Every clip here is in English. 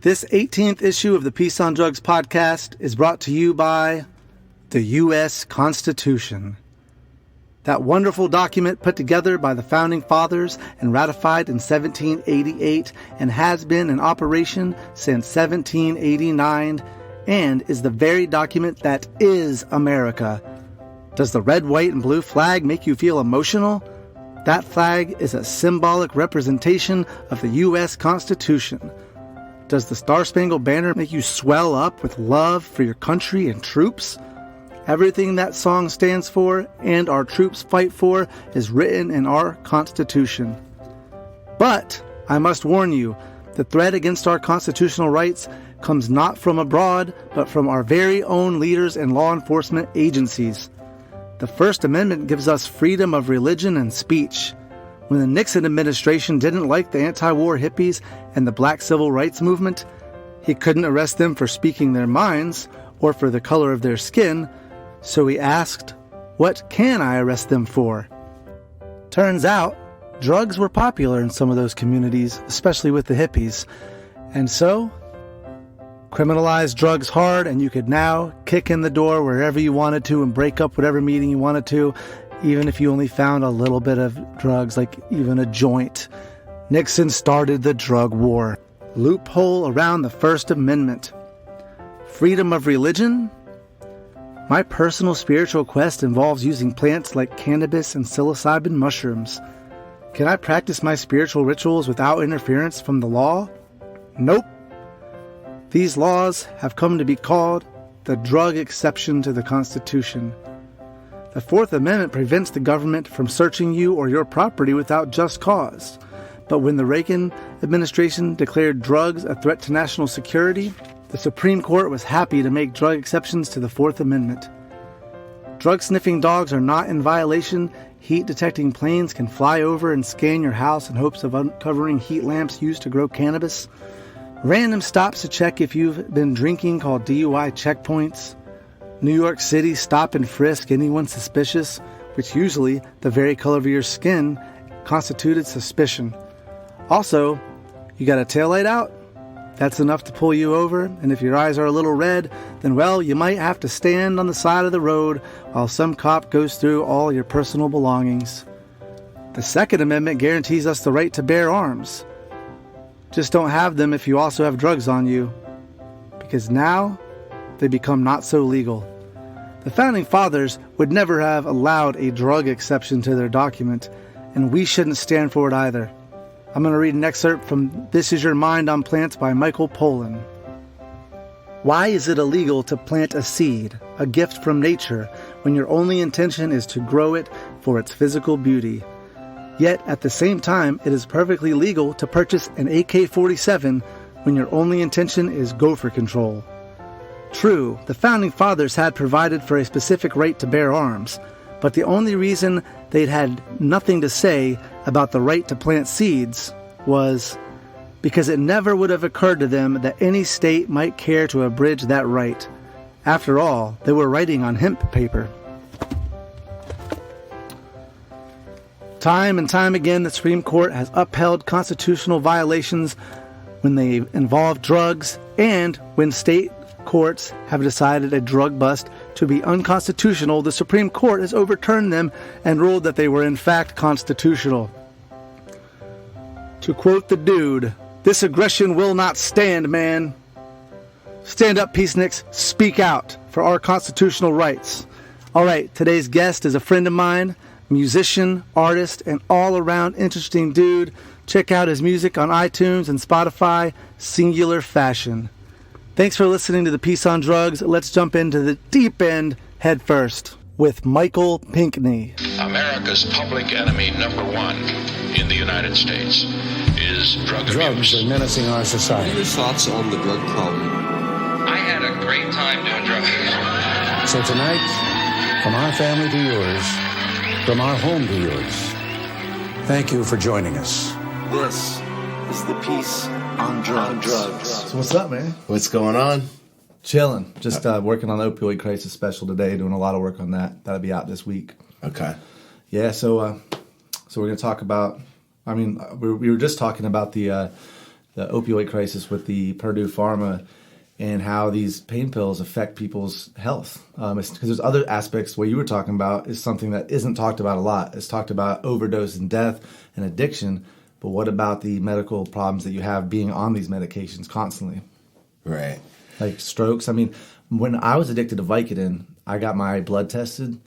This 18th issue of the Peace on Drugs podcast is brought to you by the U.S. Constitution. That wonderful document put together by the Founding Fathers and ratified in 1788 and has been in operation since 1789 and is the very document that is America. Does the red, white, and blue flag make you feel emotional? That flag is a symbolic representation of the U.S. Constitution. Does the Star-Spangled Banner make you swell up with love for your country and troops? Everything that song stands for and our troops fight for is written in our Constitution. But I must warn you, the threat against our constitutional rights comes not from abroad, but from our very own leaders and law enforcement agencies. The First Amendment gives us freedom of religion and speech. When the Nixon administration didn't like the anti-war hippies and the black civil rights movement, he couldn't arrest them for speaking their minds or for the color of their skin, so he asked, "What can I arrest them for?" Turns out, drugs were popular in some of those communities, especially with the hippies. And so, criminalize drugs hard and you could now kick in the door wherever you wanted to and break up whatever meeting you wanted to, even if you only found a little bit of drugs, like even a joint. Nixon started the drug war. Loophole around the First Amendment. Freedom of religion? My personal spiritual quest involves using plants like cannabis and psilocybin mushrooms. Can I practice my spiritual rituals without interference from the law? Nope. These laws have come to be called the drug exception to the Constitution. The Fourth Amendment prevents the government from searching you or your property without just cause. But when the Reagan administration declared drugs a threat to national security, the Supreme Court was happy to make drug exceptions to the Fourth Amendment. Drug-sniffing dogs are not in violation. Heat-detecting planes can fly over and scan your house in hopes of uncovering heat lamps used to grow cannabis. Random stops to check if you've been drinking called DUI checkpoints. New York City stop and frisk anyone suspicious, which usually the very color of your skin constituted suspicion. Also, you got a taillight out? That's enough to pull you over, and if your eyes are a little red, then well, you might have to stand on the side of the road while some cop goes through all your personal belongings. The Second Amendment guarantees us the right to bear arms. Just don't have them if you also have drugs on you, because now they become not so legal. The Founding Fathers would never have allowed a drug exception to their document, and we shouldn't stand for it either. I'm going to read an excerpt from This Is Your Mind on Plants by Michael Pollan. Why is it illegal to plant a seed, a gift from nature, when your only intention is to grow it for its physical beauty? Yet, at the same time, it is perfectly legal to purchase an AK-47 when your only intention is gopher control. True, the Founding Fathers had provided for a specific right to bear arms, but the only reason they'd had nothing to say about the right to plant seeds was because it never would have occurred to them that any state might care to abridge that right. After all, they were writing on hemp paper. Time and time again, the Supreme Court has upheld constitutional violations when they involve drugs and when state courts have decided a drug bust to be unconstitutional. The Supreme Court has overturned them and ruled that they were in fact constitutional. To quote the dude, "This aggression will not stand, man. Stand up, peaceniks. Speak out for our constitutional rights." All right, today's guest is a friend of mine, musician, artist, and all-around interesting dude. Check out his music on iTunes and Spotify, Singular Fashion. Thanks for listening to the Peace on Drugs. Let's jump into the deep end head first with Michael Pinckney. America's public enemy number one in the United States is drug abuse. Drugs are menacing our society. What are your thoughts on the drug problem? I had a great time doing drugs. So tonight, from our family to yours, from our home to yours, thank you for joining us. This is the Peace on Drugs. So what's up, man? What's going on? Chilling. Just working on the opioid crisis special today, doing a lot of work on that. That'll be out this week. Okay. Yeah, so we're going to talk about, we were just talking about the opioid crisis with the Purdue Pharma and how these pain pills affect people's health. Because there's other aspects where you were talking about is something that isn't talked about a lot. It's talked about overdose and death and addiction, but what about the medical problems that you have being on these medications constantly? Right. Like strokes. I mean, when I was addicted to Vicodin, I got my blood tested,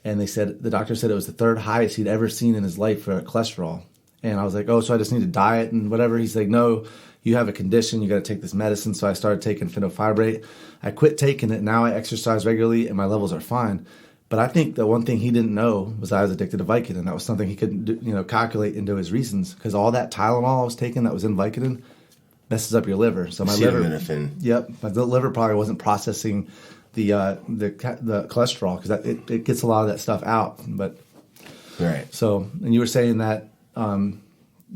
and the doctor said it was the third highest he'd ever seen in his life for cholesterol. And I was like, oh, so I just need to diet and whatever. He's like, no, you have a condition. You got to take this medicine. So I started taking fenofibrate. I quit taking it. Now I exercise regularly, and my levels are fine. But I think the one thing he didn't know was I was addicted to Vicodin. That was something he couldn't calculate into his reasons, because all that Tylenol I was taking that was in Vicodin messes up your liver. So my liver probably wasn't processing the cholesterol, because it gets a lot of that stuff out. But right. So, and you were saying that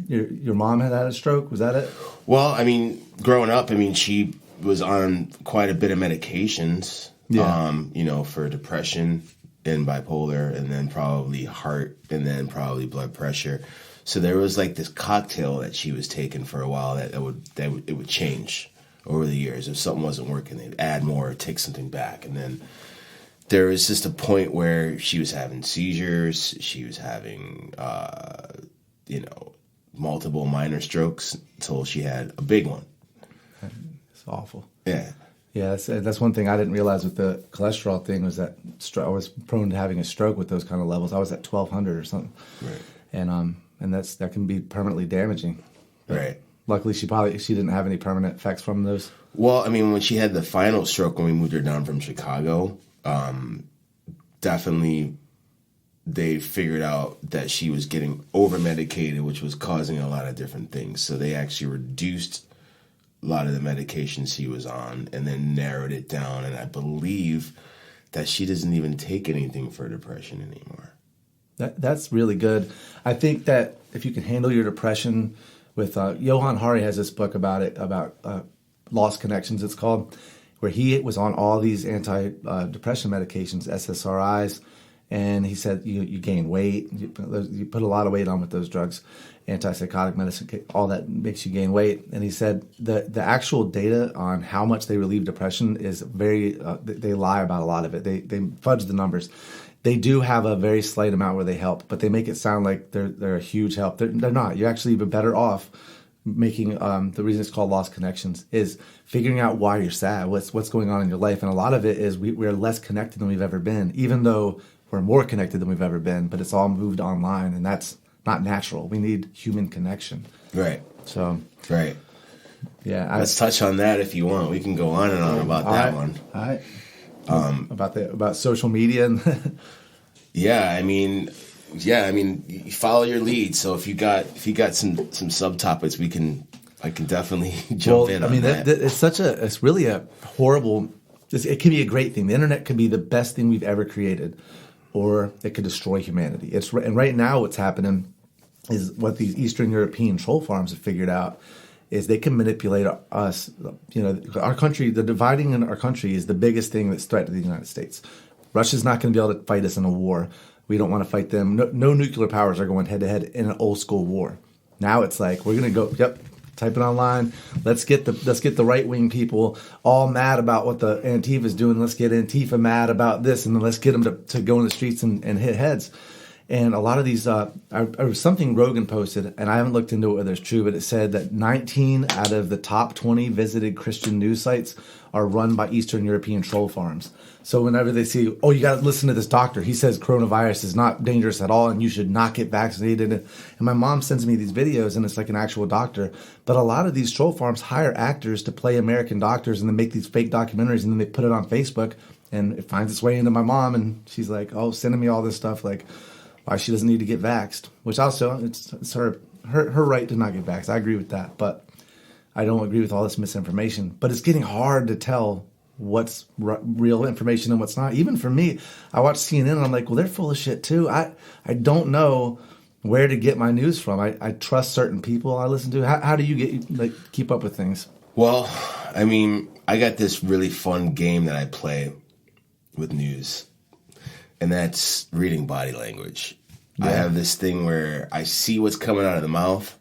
your mom had a stroke. Was that it? Well, I mean, growing up, she was on quite a bit of medications. Yeah. For depression and bipolar, and then probably heart, and then probably blood pressure. So there was like this cocktail that she was taking for a while that it would change over the years. If something wasn't working, they'd add more or take something back. And then there was just a point where she was having seizures. She was having, multiple minor strokes until she had a big one. It's awful. Yeah. Yeah, that's one thing I didn't realize with the cholesterol thing, was that I was prone to having a stroke with those kind of levels. I was at 1,200 or something. Right. And that can be permanently damaging. But right. Luckily, she didn't have any permanent effects from those. Well, when she had the final stroke, when we moved her down from Chicago, definitely they figured out that she was getting over-medicated, which was causing a lot of different things. So they actually reduced a lot of the medications she was on and then narrowed it down. And I believe that she doesn't even take anything for depression anymore. That's really good. I think that if you can handle your depression with Johan Hari has this book about it, about Lost Connections, it's called, where he was on all these anti-depression medications, SSRIs, and he said you gain weight, you put a lot of weight on with those drugs, antipsychotic medicine, all that makes you gain weight. And he said the actual data on how much they relieve depression is very, they lie about a lot of it. They fudge the numbers. They do have a very slight amount where they help, but they make it sound like they're a huge help. They're not. You're actually even better off making, the reason it's called Lost Connections is figuring out why you're sad, what's going on in your life. And a lot of it is we're less connected than we've ever been, even though we're more connected than we've ever been, but it's all moved online, and that's not natural. We need human connection. Right. So. Right. Yeah. Let's touch on that if you want. We can go on and on about that one. All right. About social media and you follow your lead. So if you got some subtopics, I can definitely jump in on that. It's really a horrible. It can be a great thing. The internet could be the best thing we've ever created, or it could destroy humanity. And right now what's happening is what these Eastern European troll farms have figured out is they can manipulate us. Our country, the dividing in our country is the biggest thing that's threatening the United States. Russia's not going to be able to fight us in a war. We don't want to fight them. No nuclear powers are going head-to-head in an old-school war. Now it's like, we're going to go, type it online. Let's get the right-wing people all mad about what the Antifa's doing. Let's get Antifa mad about this, and then let's get them to go in the streets and hit heads. And a lot of these, something Rogan posted, and I haven't looked into it whether it's true, but it said that 19 out of the top 20 visited Christian news sites are run by Eastern European troll farms. So whenever they see, you got to listen to this doctor. He says coronavirus is not dangerous at all, and you should not get vaccinated. And my mom sends me these videos, and it's like an actual doctor. But a lot of these troll farms hire actors to play American doctors, and then make these fake documentaries, and then they put it on Facebook, and it finds its way into my mom, and she's like, sending me all this stuff, like why she doesn't need to get vaxxed, which also it's her right to not get vaxxed. I agree with that, but I don't agree with all this misinformation. But it's getting hard to tell what's real information and what's not. Even for me, I watch CNN and I'm like, well, they're full of shit too. I don't know where to get my news from. I trust certain people I listen to. How do you keep up with things? Well, I got this really fun game that I play with news, and that's reading body language. Yeah. I have this thing where I see what's coming out of the mouth,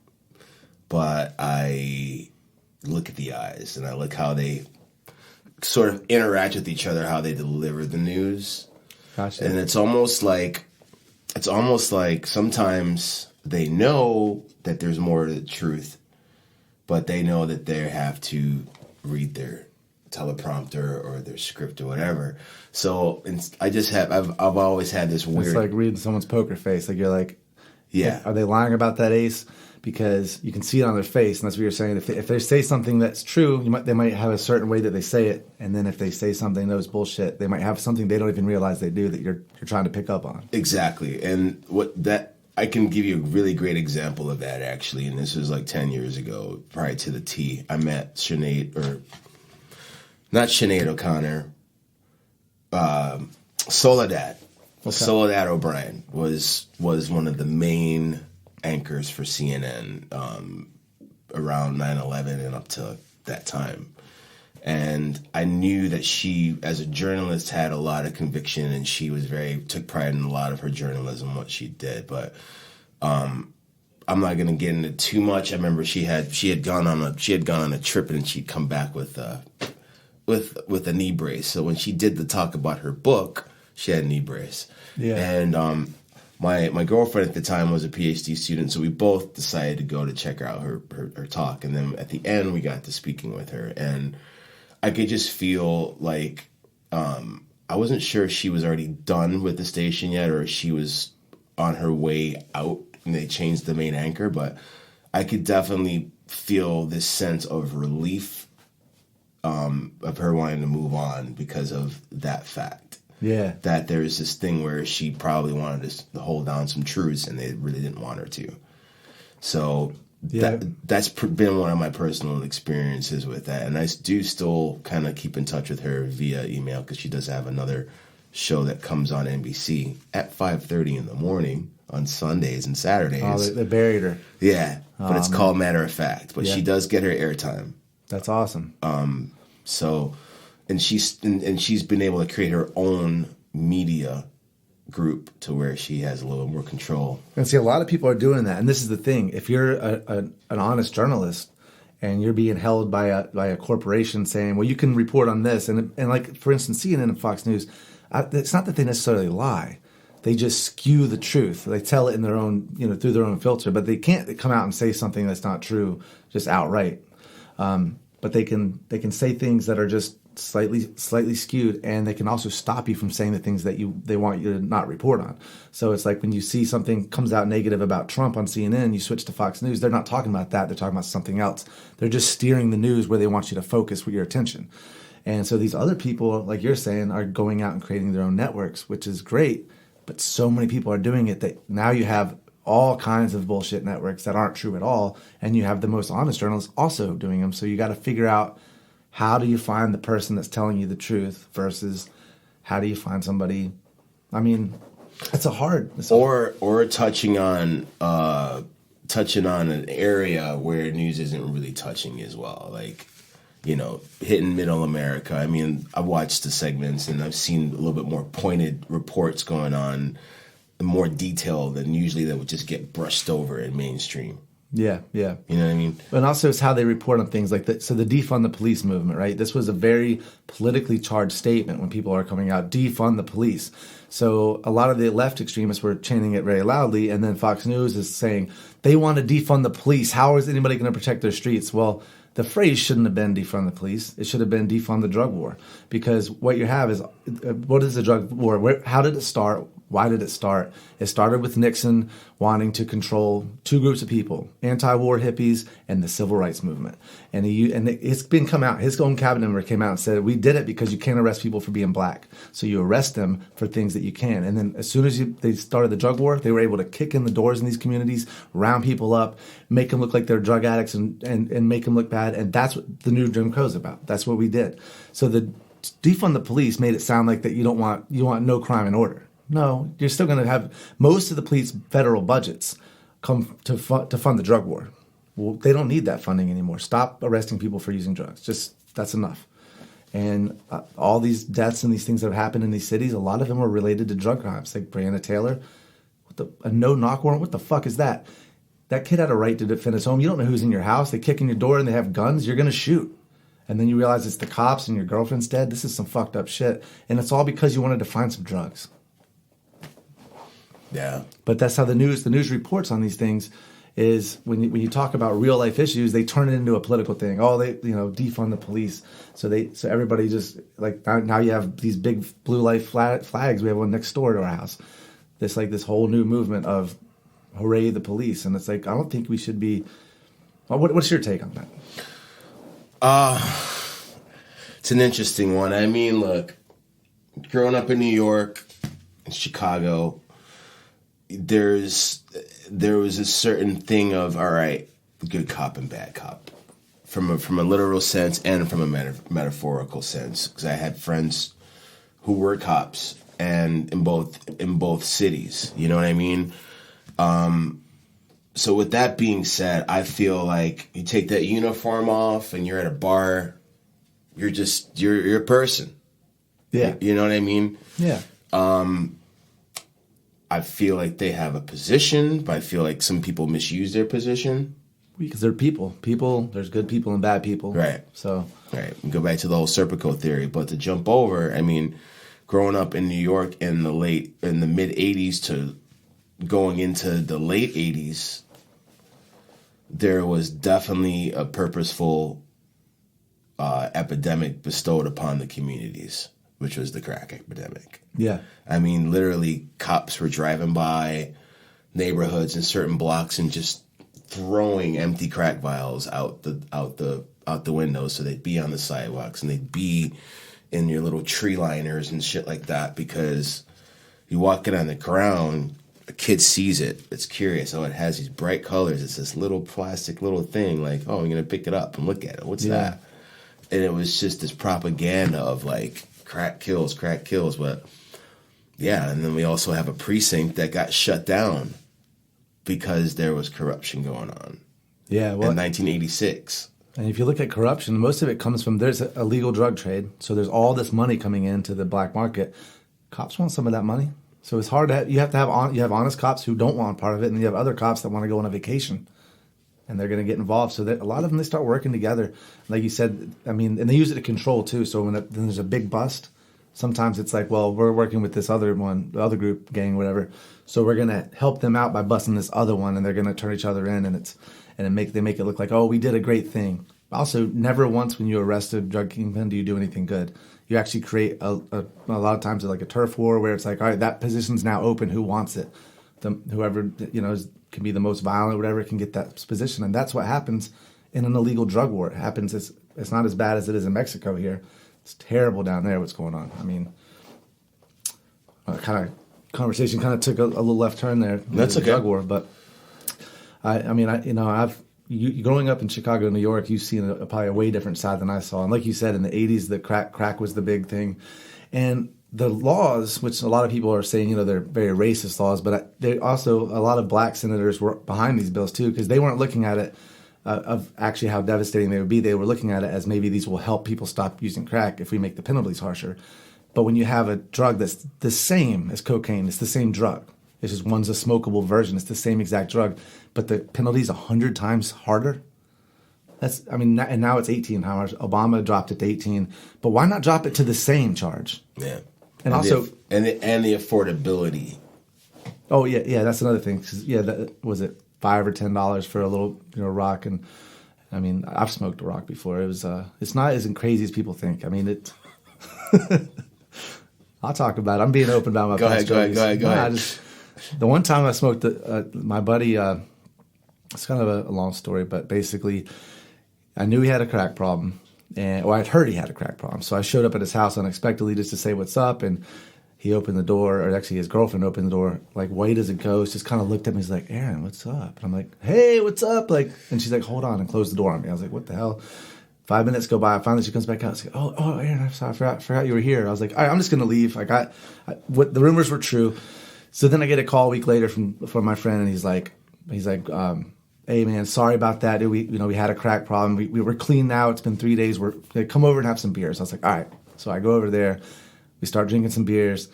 but I look at the eyes, and I like how they sort of interact with each other, how they deliver the news. Gotcha. And it's almost like sometimes they know that there's more to the truth, but they know that they have to read their teleprompter or their script or whatever. So I've always had this weird. It's like reading someone's poker face. Like you're like, yeah, are they lying about that ace? Because you can see it on their face, and that's what you're saying. If they say something that's true, they might have a certain way that they say it, and then if they say something that was bullshit, they might have something they don't even realize they do that you're trying to pick up on. Exactly, and I can give you a really great example of that actually, and this was like 10 years ago, prior to the T. I met not Sinead O'Connor, Soledad. Okay. Soledad O'Brien was one of the main anchors for CNN around 9/11 and up to that time. And I knew that she, as a journalist, had a lot of conviction, and she was took pride in a lot of her journalism, what she did. But I'm not going to get into too much. I remember she had gone on a trip, and she'd come back with a knee brace. So when she did the talk about her book, she had a knee brace. Yeah. And my girlfriend at the time was a PhD student, so we both decided to go to check out her talk. And then at the end, we got to speaking with her, and I could just feel like I wasn't sure if she was already done with the station yet, or if she was on her way out and they changed the main anchor. But I could definitely feel this sense of relief of her wanting to move on because of that fact. Yeah. That there's this thing where she probably wanted to hold down some truths, and they really didn't want her to. So that's been one of my personal experiences with that. And I do still kind of keep in touch with her via email, because she does have another show that comes on NBC at 5:30 in the morning on Sundays and Saturdays. Oh, they buried her. Yeah, but it's called Matter of Fact. But she does get her airtime. That's awesome. So, and she's been able to create her own media group to where she has a little more control. And see, a lot of people are doing that. And this is the thing: if you're an honest journalist and you're being held by a corporation saying, "Well, you can report on this," and like for instance, CNN and Fox News, it's not that they necessarily lie. They just skew the truth. They tell it in their own, through their own filter, but they can't come out and say something that's not true just outright. But they can say things that are just slightly skewed, and they can also stop you from saying the things that they want you to not report on. So it's like when you see something comes out negative about Trump on CNN, you switch to Fox News. They're not talking about that. They're talking about something else. They're just steering the news where they want you to focus with your attention. And so these other people, like you're saying, are going out and creating their own networks, which is great. But so many people are doing it that now you have all kinds of bullshit networks that aren't true at all, and you have the most honest journalists also doing them. So you got to figure out, how do you find the person that's telling you the truth versus how do you find somebody? I mean, it's hard. Or touching on an area where news isn't really touching as well, like hitting middle America. I mean, I've watched the segments and I've seen a little bit more pointed reports going on, more detail than usually that would just get brushed over in mainstream. Yeah. You know what I mean? And also it's how they report on things like that. So the defund the police movement, right? This was a very politically charged statement when people are coming out, defund the police. So a lot of the left extremists were chanting it very loudly, and then Fox News is saying they want to defund the police. How is anybody going to protect their streets? Well, the phrase shouldn't have been defund the police. It should have been defund the drug war. Because what you have is, what is the drug war? How did it start? Why did it start? It started with Nixon wanting to control two groups of people, anti-war hippies and the civil rights movement. And it's been come out. His own cabinet member came out and said, we did it because you can't arrest people for being black. So you arrest them for things that you can. And then as soon as they started the drug war, they were able to kick in the doors in these communities, round people up, make them look like they're drug addicts and make them look bad. And that's what the new Jim Crow's about. That's what we did. So the defund the police made it sound like that you want no crime and order. No, you're still going to have most of the police federal budgets come to fund the drug war. Well, they don't need that funding anymore. Stop arresting people for using drugs. Just that's enough. And all these deaths and these things that have happened in these cities, a lot of them are related to drug crimes, like Breonna Taylor. A no-knock warrant? What the fuck is that? that kid had a right to defend his home. You don't know who's in your house. They kick in your door and they have guns. You're going to shoot. And then you realize it's the cops and your girlfriend's dead. This is some fucked up shit. And it's all because you wanted to find some drugs. Yeah. But that's how the news reports on these things is when you talk about real life issues, they turn it into a political thing. Oh, they defund the police. So everybody just like now you have these big blue light flags. We have one next door to our house. There's like this whole new movement of hooray the police, and it's like I don't think we should be. Well, what's your take on that? It's an interesting one. I mean, look, growing up in New York, in Chicago, there was a certain thing of, all right, good cop and bad cop, from a literal sense and from a metaphorical sense. Because I had friends who were cops, and in both cities. You know what I mean? So with that being said, I feel like you take that uniform off and you're at a bar, you're a person. Yeah. You know what I mean? Yeah. I feel like they have a position, but I feel like some people misuse their position. Because they're people. There's good people and bad people. Right. So. Right. We go back to the whole Serpico theory, but to jump over, I mean, growing up in New York in the mid 80s to going into the late 80s, there was definitely a purposeful epidemic bestowed upon the communities, which was the crack epidemic. Yeah. I mean, literally, cops were driving by neighborhoods in certain blocks and just throwing empty crack vials out the windows, so they'd be on the sidewalks and they'd be in your little tree liners and shit like that, because you walk it on the ground, a kid sees it, it's curious. Oh, it has these bright colors. It's this little plastic little thing. Like, oh, I'm going to pick it up and look at it. What's that? And it was just this propaganda of like crack kills. But yeah, and then we also have a precinct that got shut down because there was corruption going on. Yeah, well, in 1986. And if you look at corruption, most of it comes from there's a illegal drug trade. So there's all this money coming into the black market. Cops want some of that money. So it's hard to you have honest cops who don't want part of it, and you have other cops that want to go on a vacation, and they're going to get involved. So that a lot of them, they start working together. Like you said, I mean, and they use it to control too. So then there's a big bust, sometimes it's like, well, we're working with this other one, the other group, gang, whatever. So we're going to help them out by busting this other one, and they're going to turn each other in, and they make it look like, oh, we did a great thing. Also, never once when you arrest a drug kingpin do you do anything good. You actually create a lot of times like a turf war where it's like, all right, that position's now open. Who wants it? Whoever can be the most violent, or whatever, can get that position, and that's what happens in an illegal drug war. It happens. It's not as bad as it is in Mexico here. It's terrible down there. What's going on? I mean, conversation took a little left turn there. That's okay. Drug war, but growing up in Chicago, New York, you've seen probably a way different side than I saw. And like you said, in the 80s, the crack was the big thing. And the laws, which a lot of people are saying, they're very racist laws, but they also, a lot of black senators were behind these bills too, because they weren't looking at it of actually how devastating they would be. They were looking at it as maybe these will help people stop using crack if we make the penalties harsher. But when you have a drug that's the same as cocaine, it's the same drug. It's just one's a smokable version. It's the same exact drug, but the penalty's 100 times harder. And now it's 18 hours. Obama dropped it to 18, but why not drop it to the same charge? Yeah, and also the affordability. Oh yeah, that's another thing. Was it $5 or $10 for a little rock? And I mean, I've smoked a rock before. It was it's not as crazy as people think. I mean it. I'll talk about it. I'm being open about my past Go ahead. The one time I smoked, my buddy, it's kind of a long story, but basically I knew he had a crack problem, I'd heard he had a crack problem. So I showed up at his house unexpectedly just to say what's up, and he opened the door, or actually his girlfriend opened the door, like white as a ghost, just kind of looked at me. He's like, Aaron, what's up? And I'm like, hey, what's up? And she's like, hold on, and closed the door on me. I was like, what the hell? 5 minutes go by. Finally, she comes back out. She's like, oh, Aaron, I'm sorry, I forgot you were here. I was like, all right, I'm just going to leave. What the rumors were true. So then I get a call a week later from my friend, and he's like, hey man, sorry about that. We had a crack problem. We were clean now. It's been 3 days. Come over and have some beers. I was like, all right. So I go over there. We start drinking some beers,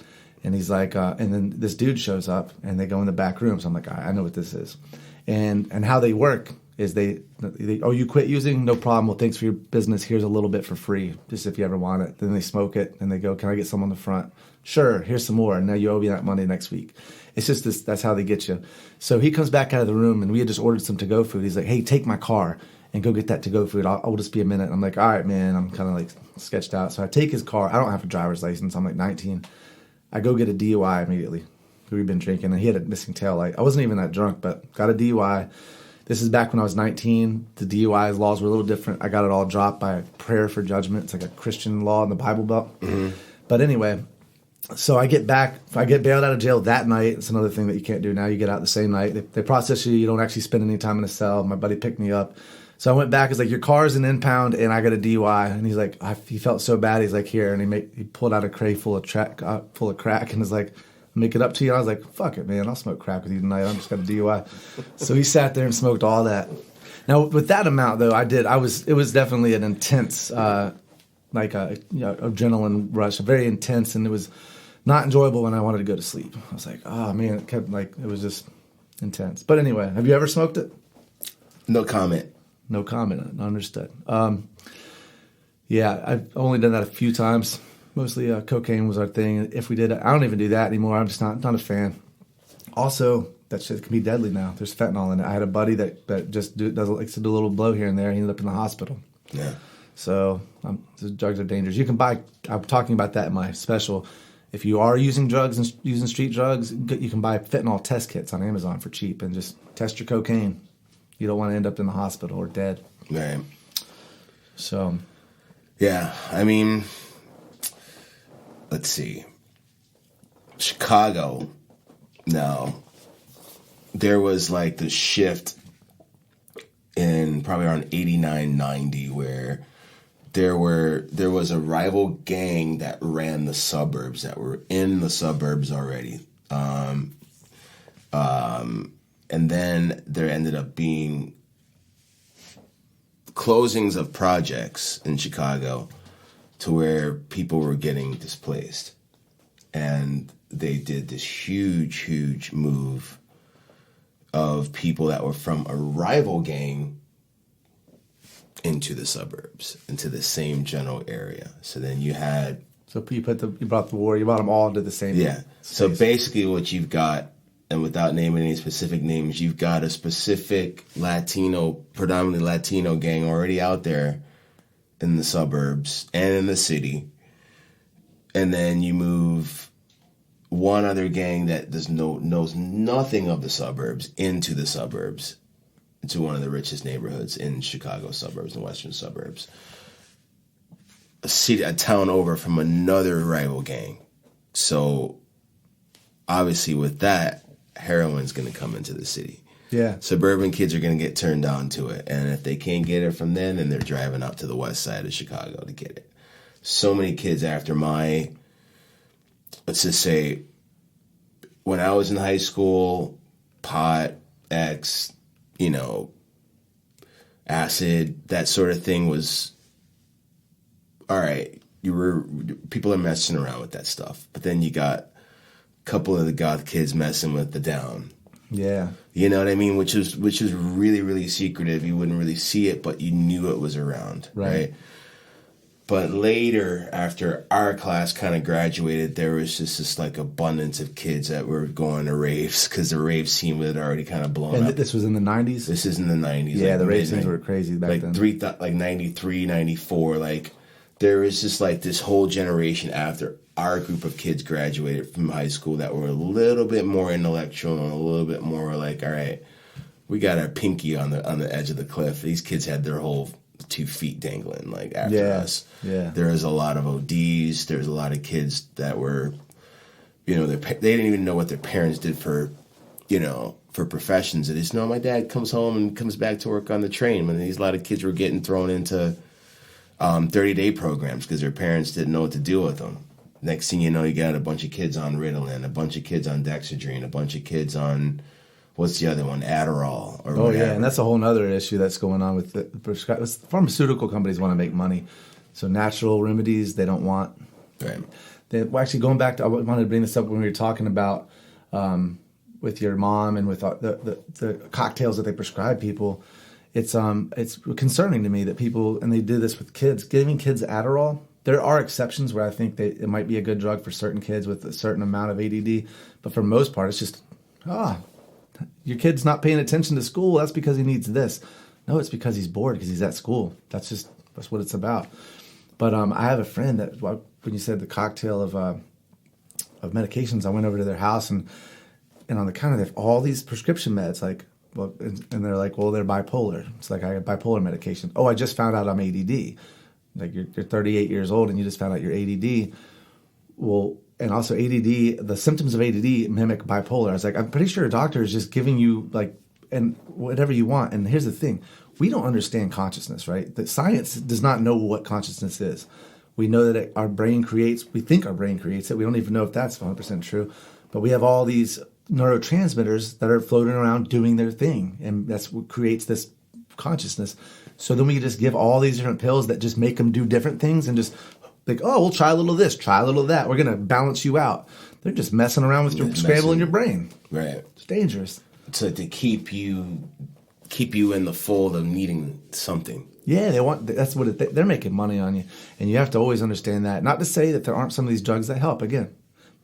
and he's like, and then this dude shows up, and they go in the back room. So I'm like, all right, I know what this is. And how they work is they oh, you quit using? No problem. Well, thanks for your business. Here's a little bit for free, just if you ever want it. Then they smoke it, and they go, can I get some on the front? Sure, here's some more. And now you owe me that money next week. It's just this. That's how they get you. So he comes back out of the room, and we had just ordered some to-go food. He's like, hey, take my car and go get that to-go food. I'll just be a minute. I'm like, all right, man. I'm kind of like sketched out. So I take his car. I don't have a driver's license. I'm like 19. I go get a DUI immediately. We've been drinking, and he had a missing taillight. I wasn't even that drunk, but got a DUI. This is back when I was 19. The DUI laws were a little different. I got it all dropped by prayer for judgment. It's like a Christian law in the Bible Belt. Mm-hmm. But anyway, so I get back. If I get bailed out of jail that night, it's another thing that you can't do now. You get out the same night. They process you. You don't actually spend any time in a cell. My buddy picked me up. So I went back. He's like, your car's an impound, and I got a DUI. And he's like, he felt so bad. He's like, here. And he pulled out a tray full of crack, and was like, make it up to you. I was like, fuck it, man. I'll smoke crack with you tonight. I'm just got a DUI. So he sat there and smoked all that. Now, with that amount, though, it was definitely an intense, adrenaline rush, very intense, and it was not enjoyable when I wanted to go to sleep. I was like, oh, man, it was just intense. But anyway, have you ever smoked it? No comment. No comment. Understood. Yeah, I've only done that a few times. Mostly cocaine was our thing. If we did it, I don't even do that anymore. I'm just not a fan. Also, that shit can be deadly now. There's fentanyl in it. I had a buddy that just likes to do a little blow here and there. He ended up in the hospital. Yeah. So the drugs are dangerous. You can buy. I'm talking about that in my special. If you are using drugs and using street drugs, you can buy fentanyl test kits on Amazon for cheap and just test your cocaine. You don't want to end up in the hospital or dead. Right. So. Yeah, I mean. Let's see. Chicago. Now, there was like the shift in probably around 89, 90 where there was a rival gang that ran the suburbs, that were in the suburbs already. And then there ended up being closings of projects in Chicago to where people were getting displaced. And they did this huge, huge move of people that were from a rival gang into the suburbs, into the same general area. So then you had... So you brought them all into the same Yeah. Space. So basically what you've got, and without naming any specific names, you've got a specific predominantly Latino gang already out there in the suburbs and in the city, and then you move one other gang that knows nothing of the suburbs into the suburbs, into one of the richest neighborhoods in Chicago suburbs and western suburbs. A town over from another rival gang. So obviously with that, heroin's going to come into the city. Yeah. Suburban kids are going to get turned on to it. And if they can't get it from then they're driving up to the west side of Chicago to get it. So many kids after let's just say, when I was in high school, pot, X, acid, that sort of thing was, all right, people are messing around with that stuff. But then you got a couple of the goth kids messing with the down. Yeah. You know what I mean? Which is really, really secretive. You wouldn't really see it, but you knew it was around. Right? But later, after our class kind of graduated, there was just this like abundance of kids that were going to raves because the rave scene had already kind of blown up. And this was in the 90s? This is in the 90s. Yeah, like the rave scenes were crazy back then. Like 93, 94. Like, there was just like this whole generation after our group of kids graduated from high school that were a little bit more intellectual and a little bit more like, all right, we got our pinky on the edge of the cliff. These kids had their whole 2 feet dangling like after us. Yeah. There was a lot of ODs. There's a lot of kids that were, they didn't even know what their parents did for professions. They just know my dad comes home and comes back to work on the train. And a lot of kids were getting thrown into 30-day programs because their parents didn't know what to do with them. Next thing you know, you got a bunch of kids on Ritalin, a bunch of kids on Dexedrine, a bunch of kids on, what's the other one, Adderall or whatever. Yeah, and that's a whole other issue that's going on with the pharmaceutical companies want to make money. So natural remedies they don't want. Right. Actually, going back to, I wanted to bring this up when we were talking about with your mom and with the cocktails that they prescribe people, it's concerning to me that people, and they do this with kids, giving kids Adderall. There are exceptions where I think it might be a good drug for certain kids with a certain amount of ADD, but for the most part, it's just, your kid's not paying attention to school. That's because he needs this. No, it's because he's bored because he's at school. That's what it's about. But I have a friend that, when you said the cocktail of medications, I went over to their house and on the counter they have all these prescription meds, and they're like, well, they're bipolar. It's like, I have bipolar medication. Oh, I just found out I'm ADD. Like, you're 38 years old and you just found out you're ADD. Well, and also ADD, the symptoms of ADD mimic bipolar. I was like, I'm pretty sure a doctor is just giving you and whatever you want. And here's the thing. We don't understand consciousness, right? The science does not know what consciousness is. We know that we think our brain creates it. We don't even know if that's 100% true. But we have all these neurotransmitters that are floating around doing their thing. And that's what creates this consciousness. So then we just give all these different pills that just make them do different things and just like, oh, we'll try a little of this, try a little of that. We're going to balance you out. They're just messing around with your scrambling your brain. Right. It's dangerous. So to keep you in the fold of needing something. Yeah, they're making money on you. And you have to always understand that. Not to say that there aren't some of these drugs that help. Again,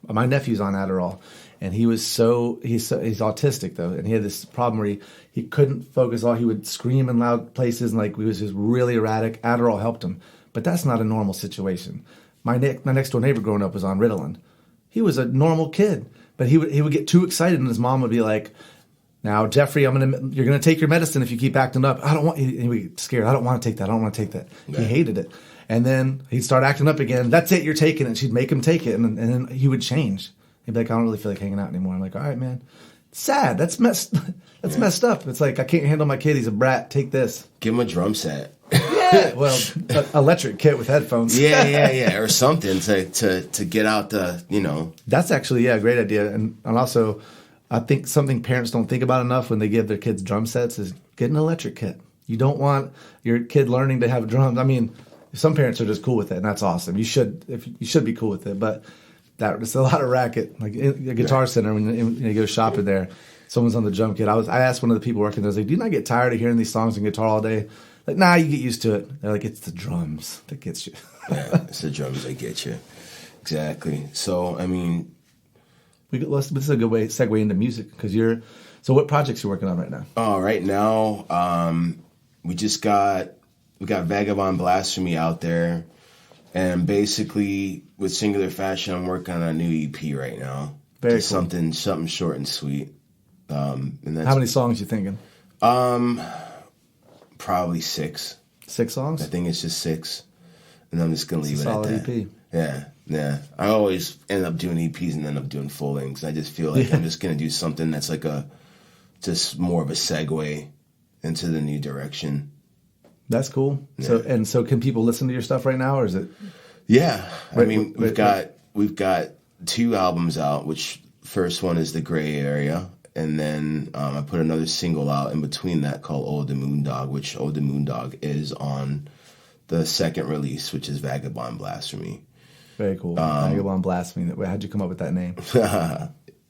my nephew's on Adderall. And he's autistic though, and he had this problem where he couldn't focus. He would scream in loud places, and he was just really erratic. Adderall helped him, but that's not a normal situation. My next door neighbor growing up was on Ritalin. He was a normal kid, but he would get too excited, and his mom would be like, "Now, Jeffrey, you're gonna take your medicine if you keep acting up. I don't want." He would get scared. I don't want to take that. I don't want to take that. Yeah. He hated it, and then he'd start acting up again. That's it. You're taking it. She'd make him take it, and then he would change. He'd be like, I don't really feel like hanging out anymore. I'm like, all right, man. It's sad. That's messed up. It's like, I can't handle my kid. He's a brat. Take this. Give him a drum set. Yeah. Well, electric kit with headphones. Yeah. Or something to get out the. That's actually, a great idea. And also, I think something parents don't think about enough when they give their kids drum sets is get an electric kit. You don't want your kid learning to have drums. I mean, some parents are just cool with it, and that's awesome. You should be cool with it, but it's a lot of racket. Like in a Guitar Center, when you go shopping there, someone's on the drum kit. I asked one of the people working there, I was like, do you not get tired of hearing these songs and guitar all day? Like, nah, you get used to it. They're like, it's the drums that gets you. Yeah, it's the drums that get you. Exactly. So, I mean, this is a good segue into music because so what projects are you working on right now? Oh, right now, we got Vagabond Blasphemy out there. And basically, with Singular Fashion, I'm working on a new EP right now. Very cool. Something short and sweet. And that's, how many songs you thinking? Probably 6. 6 songs? I think it's just 6, and I'm just gonna leave it at that. EP. Yeah. I always end up doing EPs and end up doing full lengths. I just feel like I'm just gonna do something that's like just more of a segue into the new direction. That's cool. Yeah. So can people listen to your stuff right now, or is it? Yeah, we've got 2 albums out. Which first one is The Gray Area, and then I put another single out in between that called Ode to Moondog, which Ode to Moondog is on the second release, which is Vagabond Blasphemy. Very cool. Vagabond Blasphemy. How'd you come up with that name?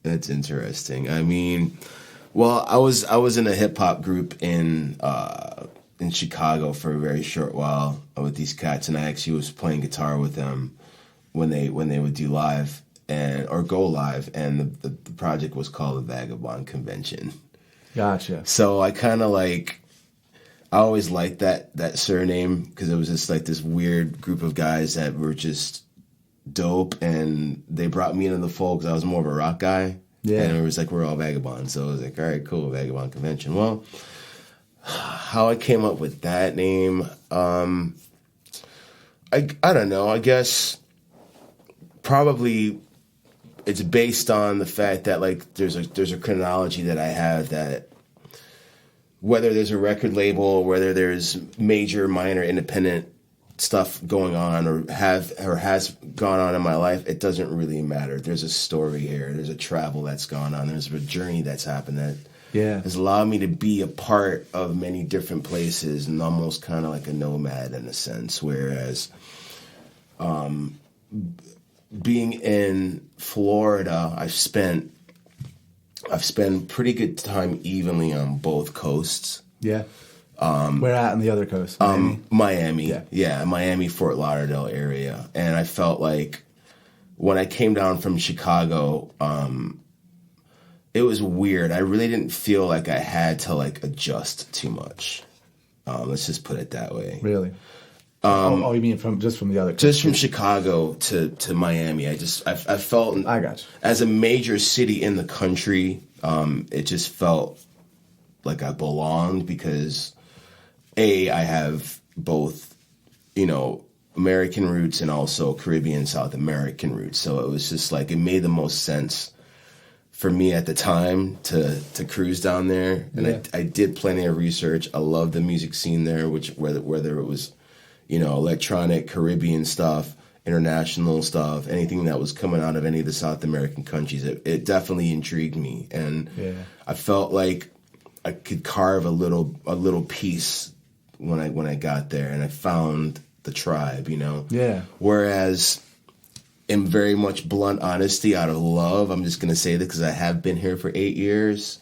That's interesting. I mean, well, I was in a hip hop group in Chicago for a very short while with these cats, and I actually was playing guitar with them when they would do live or go live, and the project was called the Vagabond Convention. Gotcha. So I kind of I always liked that surname because it was just like this weird group of guys that were just dope, and they brought me into the fold because I was more of a rock guy. Yeah. And it was like, we're all vagabonds. So I was like, all right, cool, Vagabond Convention. Well, how I came up with that name, I don't know. I guess probably it's based on the fact that there's a chronology that I have that whether there's a record label or whether there's major, minor, independent stuff going on or has gone on in my life, it doesn't really matter. There's a story here. There's a travel that's gone on. There's a journey that's happened that has allowed me to be a part of many different places and almost kind of like a nomad in a sense. Whereas being in Florida, I've spent I've spent pretty good time evenly on both coasts. Yeah. Where at on the other coast? Miami? Miami. Yeah, Miami, Fort Lauderdale area. And I felt like when I came down from Chicago, it was weird. I really didn't feel like I had to like adjust too much. Let's just put it that way. Really? You mean from the other coast? Just from Chicago to Miami. I felt I got you. As a major city in the country, it just felt like I belonged because I have both, American roots and also Caribbean, South American roots. So it was just like, it made the most sense for me at the time to cruise down there. And I did plenty of research. I love the music scene there, whether it was, electronic Caribbean stuff, international stuff, anything that was coming out of any of the South American countries. It definitely intrigued me. And I felt like I could carve a little piece when I got there, and I found the tribe, Yeah. Whereas, in very much blunt honesty, out of love, I'm just gonna say this because I have been here for 8 years.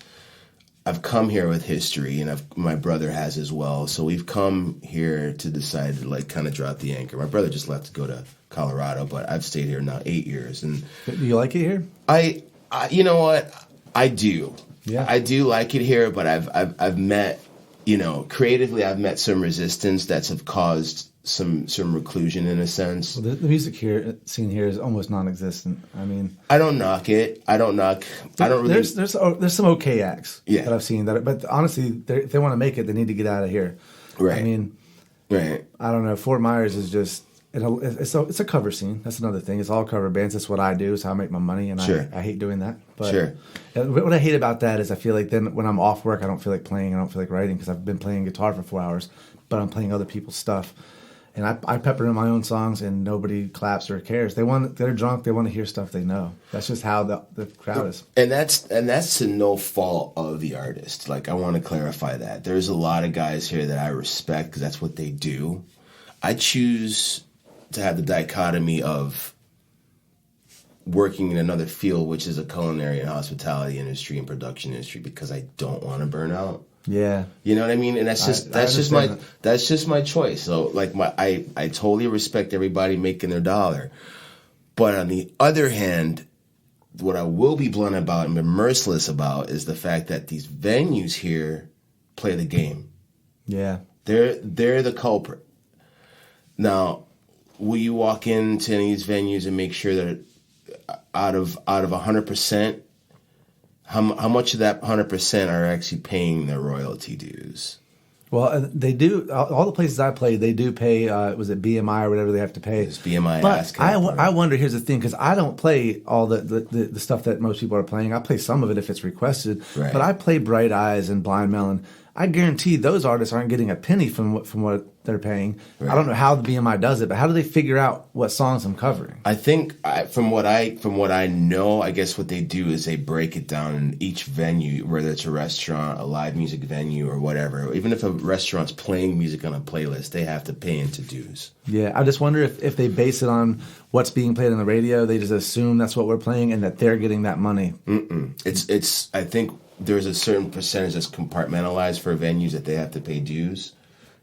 I've come here with history, and my brother has as well. So we've come here to decide to like kind of drop the anchor. My brother just left to go to Colorado, but I've stayed here now 8 years. And do you like it here? I you know what? I do. Yeah. I do like it here, but I've met, creatively, I've met some resistance that's have caused some reclusion in a sense. Well, the music scene here is almost non-existent. I mean, I don't knock it. I don't really. There's some okay acts that I've seen but honestly, if they want to make it, they need to get out of here. Right. I mean, right. I don't know. Fort Myers is just it's a cover scene. That's another thing. It's all cover bands. That's what I do. It's how I make my money, and I hate doing that. But what I hate about that is I feel like then when I'm off work, I don't feel like playing. I don't feel like writing because I've been playing guitar for 4 hours, but I'm playing other people's stuff. And I pepper in my own songs, and nobody claps or cares. They're drunk. They want to hear stuff they know. That's just how the crowd is. And that's to no fault of the artist. Like, I want to clarify that. There's a lot of guys here that I respect because that's what they do. I choose to have the dichotomy of working in another field, which is a culinary and hospitality industry and production industry, because I don't want to burn out. Yeah, you know what I mean, and that's just my choice. So like I totally respect everybody making their dollar, but on the other hand, what I will be blunt about and be merciless about is the fact that these venues here play the game. Yeah, they're the culprit. Now, will you walk into any of these venues and make sure that out of 100%? How much of that 100% are actually paying their royalty dues? Well, they do. All the places I played, they do pay. Was it BMI or whatever they have to pay? It's BMI. But I wonder. Here's the thing, because I don't play all the stuff that most people are playing. I play some of it if it's requested. Right. But I play Bright Eyes and Blind Melon. I guarantee those artists aren't getting a penny from what they're paying. Right. I don't know how the BMI does it, but how do they figure out what songs I'm covering? I think from what I know, I guess what they do is they break it down in each venue, whether it's a restaurant, a live music venue, or whatever. Even if a restaurant's playing music on a playlist, they have to pay into dues. Yeah, I just wonder if they base it on what's being played on the radio. They just assume that's what we're playing and that they're getting that money. It's. I think there's a certain percentage that's compartmentalized for venues that they have to pay dues,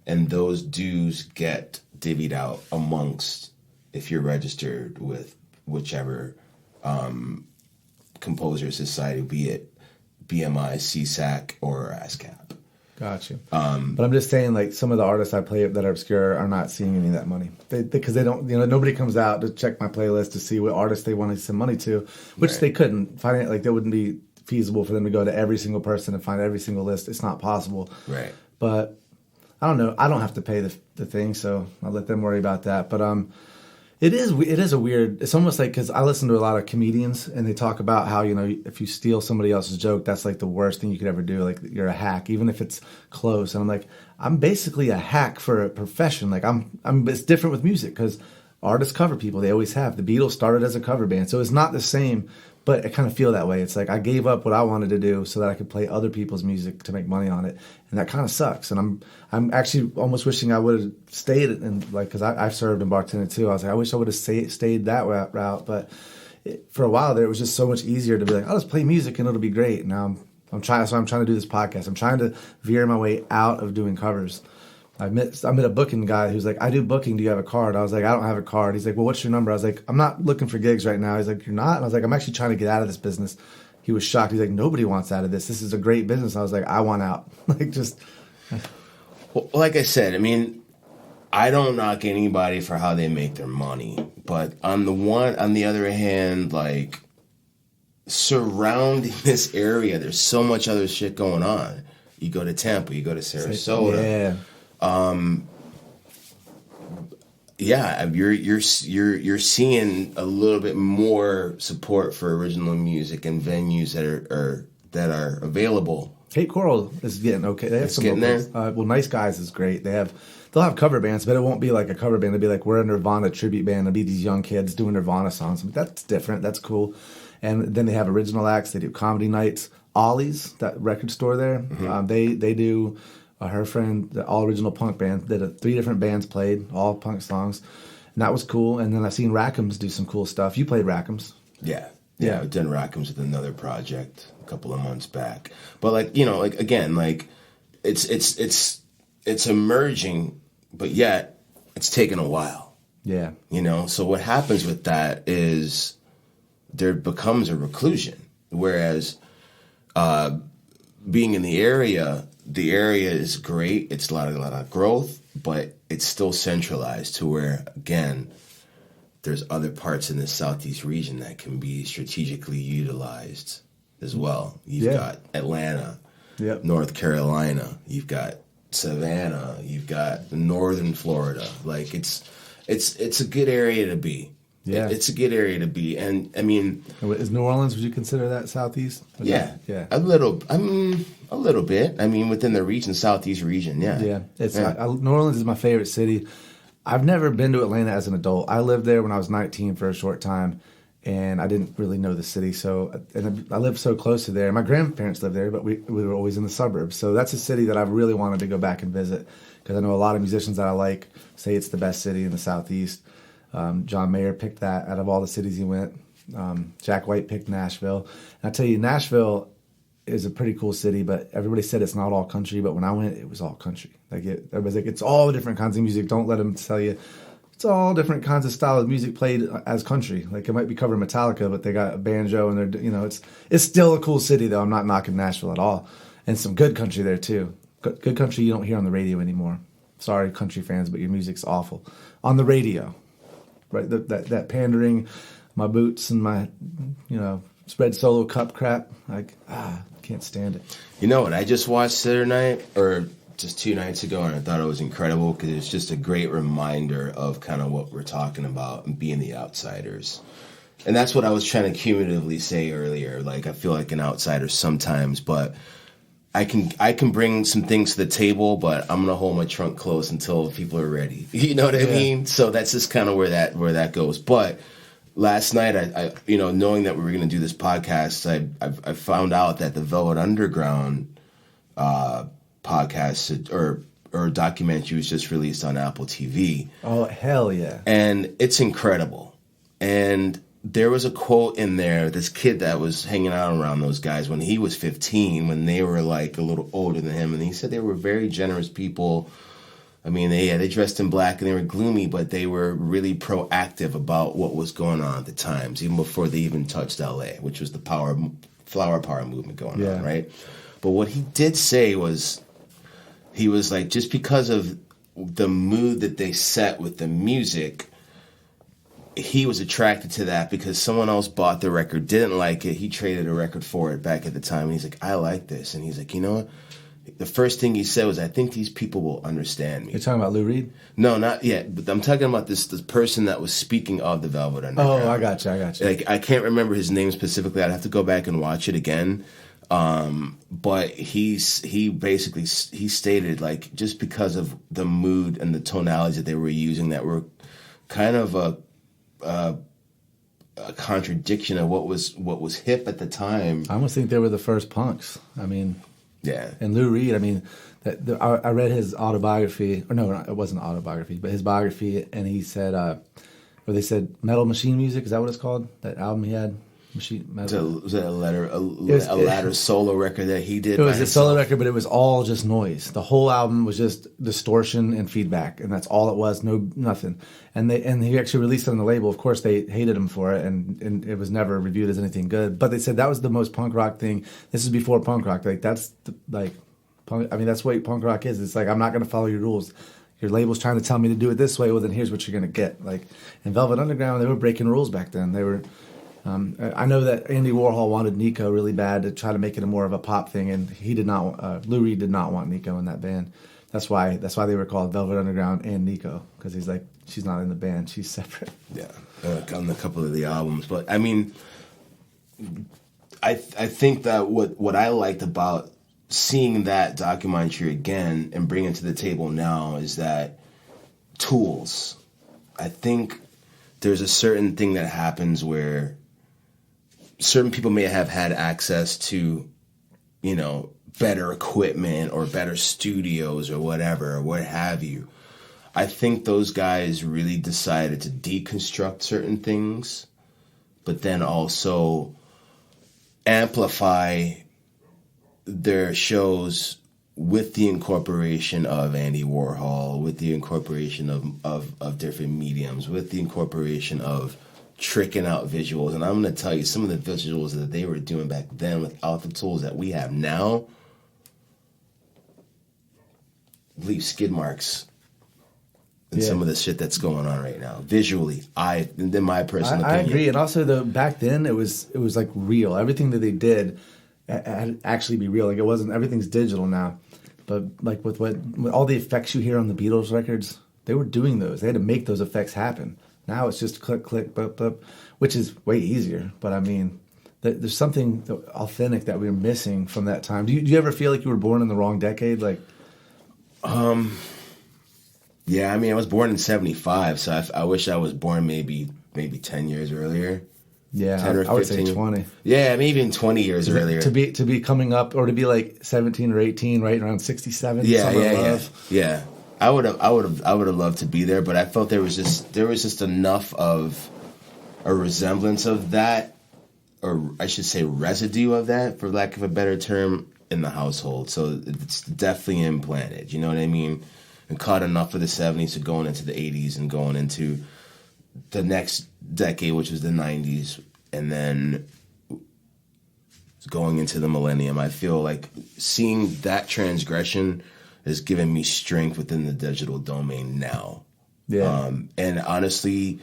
and those dues get divvied out amongst, if you're registered with whichever composer society, be it BMI, CSAC, or ASCAP. Gotcha. But I'm just saying, like, some of the artists I play that are obscure are not seeing any of that money because they don't. Nobody comes out to check my playlist to see what artists they want to send money to, which they couldn't find it. Like, that wouldn't be feasible for them to go to every single person and find every single list. It's not possible. Right. But I don't know. I don't have to pay the thing, so I'll let them worry about that. But it is a weird. It's almost like, because I listen to a lot of comedians and they talk about how if you steal somebody else's joke, that's like the worst thing you could ever do. Like, you're a hack, even if it's close. And I'm like, I'm basically a hack for a profession. Like I'm. It's different with music because artists cover people. They always have. The Beatles started as a cover band, so it's not the same. But I kind of feel that way. It's like I gave up what I wanted to do so that I could play other people's music to make money on it, and that kind of sucks. And I'm actually almost wishing I would have stayed, and like, because I've served and bartended too. I was like, I wish I would have stayed that route. But for a while there, it was just so much easier to be like, I'll just play music and it'll be great. Now I'm trying to do this podcast. I'm trying to veer my way out of doing covers. I met a booking guy who's like, I do booking. Do you have a card? I was like, I don't have a card. He's like, well, what's your number? I was like, I'm not looking for gigs right now. He's like, you're not? And I was like, I'm actually trying to get out of this business. He was shocked. He's like, nobody wants out of this. This is a great business. I was like, I want out. Like, just. Well, like I said, I mean, I don't knock anybody for how they make their money. But on the other hand, like, surrounding this area, there's so much other shit going on. You go to Tampa, you go to Sarasota. Yeah. You're seeing a little bit more support for original music and venues that are available. Cape Coral is getting okay. They have some getting there. Well, Nice Guys is great. They'll have cover bands, but it won't be like a cover band. It'll be like, we're a Nirvana tribute band. It'll be these young kids doing Nirvana songs. That's different. That's cool. And then they have original acts. They do comedy nights. Ollie's, that record store there, they do. Her friend, the all original punk band, did 3 different bands played, all punk songs. And that was cool. And then I've seen Rackham's do some cool stuff. You played Rackham's. Yeah. I've done Rackham's with another project a couple of months back. But again, it's emerging, but yet it's taken a while. Yeah. So what happens with that is there becomes a reclusion. Whereas being in the area is great. It's a lot of growth, but it's still centralized to where, again, there's other parts in the Southeast region that can be strategically utilized as well. You've got Atlanta, North Carolina, you've got Savannah, you've got northern Florida. Like, it's a good area to be. Yeah, it's a good area to be, and I mean, is New Orleans? Would you consider that Southeast? Yeah, a little bit. I mean, within the region, Southeast region. Yeah. New Orleans is my favorite city. I've never been to Atlanta as an adult. I lived there when I was 19 for a short time, and I didn't really know the city. And I lived so close to there. My grandparents lived there, but we were always in the suburbs. So that's a city that I've really wanted to go back and visit, because I know a lot of musicians that I like say it's the best city in the Southeast. John Mayer picked that out of all the cities he went. Jack White picked Nashville. And I tell you, Nashville is a pretty cool city, but everybody said it's not all country. But when I went, it was all country. Everybody's like, it's all different kinds of music. Don't let them tell you. It's all different kinds of style of music played as country. Like, it might be covering Metallica, but they got a banjo, and they're, it's still a cool city, though. I'm not knocking Nashville at all. And some good country there, too. Good country you don't hear on the radio anymore. Sorry, country fans, but your music's awful. On the radio. Right, that pandering, my boots and my, spread solo cup crap. Can't stand it. You know what I just watched the other night, or just 2 nights ago, and I thought it was incredible because it's just a great reminder of kind of what we're talking about and being the outsiders. And that's what I was trying to cumulatively say earlier. Like, I feel like an outsider sometimes, but I can bring some things to the table, but I'm gonna hold my trunk close until people are ready. You know what I mean? So that's just kind of where that goes. But last night, I knowing that we were gonna do this podcast, I found out that the Velvet Underground podcast or documentary was just released on Apple TV. Oh, hell yeah! And it's incredible. And there was a quote in there, this kid that was hanging out around those guys when he was 15, when they were like a little older than him, and he said they were very generous people. I mean, they dressed in black and they were gloomy, but they were really proactive about what was going on at the times, even before they even touched LA, which was the flower power movement going on, right? But what he did say was, he was like, just because of the mood that they set with the music, he was attracted to that because someone else bought the record, didn't like it. He traded a record for it back at the time. And he's like, I like this. And he's like, you know what? The first thing he said was, I think these people will understand me. You're talking about Lou Reed? No, not yet. But I'm talking about this person that was speaking of the Velvet Underground. Oh, I got you. Like, I can't remember his name specifically. I'd have to go back and watch it again. But he basically stated, like, just because of the mood and the tonalities that they were using that were kind of a contradiction of what was hip at the time. I almost think they were the first punks. I mean, yeah. And Lou Reed, I mean, I read his autobiography, or no, it wasn't an autobiography, but his biography, and he said where they said Metal Machine Music. Is that what it's called? That album he had? Was that a latter solo record that he did? It was a solo record, but it was all just noise. The whole album was just distortion and feedback, and that's all it was. Nothing. And he actually released it on the label. Of course, they hated him for it, and it was never reviewed as anything good. But they said that was the most punk rock thing. This is before punk rock. Like that's punk. I mean, that's what punk rock is. It's like, I'm not going to follow your rules. Your label's trying to tell me to do it this way. Well, then here's what you're going to get. Like in Velvet Underground, they were breaking rules back then. They were. I know that Andy Warhol wanted Nico really bad to try to make it more of a pop thing, and he did not. Lou Reed did not want Nico in that band. That's why they were called Velvet Underground and Nico, because he's like, she's not in the band, she's separate. Yeah, on a couple of the albums, but I mean, I think that what I liked about seeing that documentary again and bringing it to the table now is that tools. I think there's a certain thing that happens where certain people may have had access to, better equipment or better studios or whatever, or what have you. I think those guys really decided to deconstruct certain things, but then also amplify their shows with the incorporation of Andy Warhol, with the incorporation of different mediums, with the incorporation of tricking out visuals. And I'm going to tell you, some of the visuals that they were doing back then without the tools that we have now leave skid marks in some of the shit that's going on right now. Visually, in my personal opinion. I agree. And also, back then, it was like real. Everything that they did had actually be real. Like, it wasn't, everything's digital now. But like with all the effects you hear on the Beatles records, they were doing those. They had to make those effects happen. Now it's just click, click, boop, boop, which is way easier. But I mean, there's something authentic that we're missing from that time. Do you ever feel like you were born in the wrong decade? Like, yeah, I mean, I was born in 75, so I wish I was born maybe 10 years earlier. Yeah, 10 or 15. I would say 20. Yeah, maybe even 20 years earlier. To be coming up, or to be like 17 or 18, right around 67. Yeah. I would have loved to be there, but I felt there was just enough of a resemblance of that, or I should say residue of that, for lack of a better term, in the household. So it's definitely implanted. You know what I mean? And caught enough of the 70s to going into the 80s and going into the next decade, which was the 90s, and then going into the millennium. I feel like seeing that transgression has given me strength within the digital domain now. Yeah. And honestly,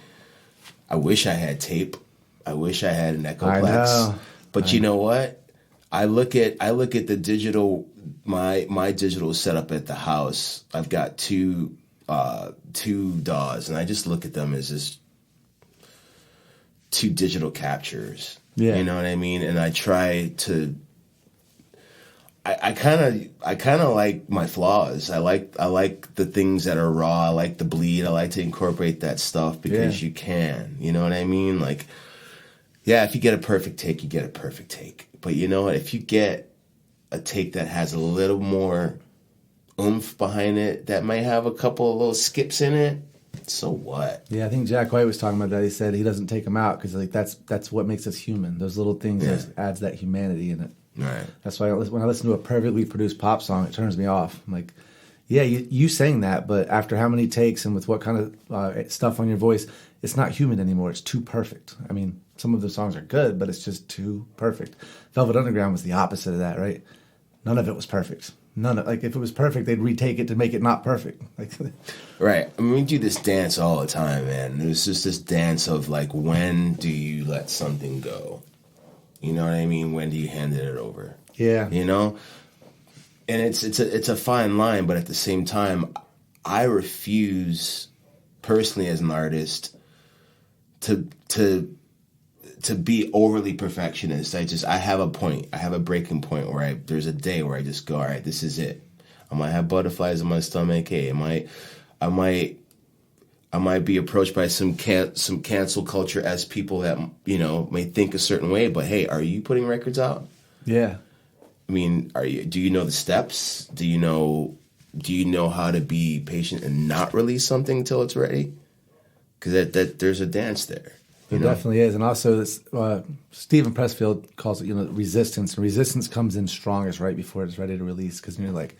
I wish I had tape. I wish I had an Echoplex. But you know what? I look at the digital, my digital setup at the house. I've got two DAWs, and I just look at them as just two digital captures. Yeah. You know what I mean? And I try to. I kind of like my flaws. I like the things that are raw. I like the bleed. I like to incorporate that stuff because you can. You know what I mean? Like, yeah, if you get a perfect take, you get a perfect take. But you know what? If you get a take that has a little more oomph behind it, that might have a couple of little skips in it, so what? Yeah, I think Jack White was talking about that. He said he doesn't take them out because like that's what makes us human. Those little things adds that humanity in it. Right. That's why when I listen to a perfectly produced pop song, it turns me off. I'm like, yeah, you sang that, but after how many takes and with what kind of stuff on your voice, it's not human anymore. It's too perfect. I mean, some of the songs are good, but it's just too perfect. Velvet Underground was the opposite of that, right? None of it was perfect. Like if it was perfect, they'd retake it to make it not perfect. Like, right. I mean, we do this dance all the time, man. There's just this dance of like, when do you let something go? You know what I mean? When do you hand it over? Yeah. You know? And it's a fine line, but at the same time, I refuse personally as an artist to be overly perfectionist. I have a point. I have a breaking point where there's a day where I just go, all right, this is it. I might have butterflies in my stomach. Hey, I might be approached by some cancel culture-esque people that, you know, may think a certain way, but hey, are you putting records out? Yeah. I mean, do you know the steps? Do you know how to be patient and not release something until it's ready? because that there's a dance there. It definitely is. And also, this, Stephen Pressfield calls it, resistance. And resistance comes in strongest right before it's ready to release, because you're like,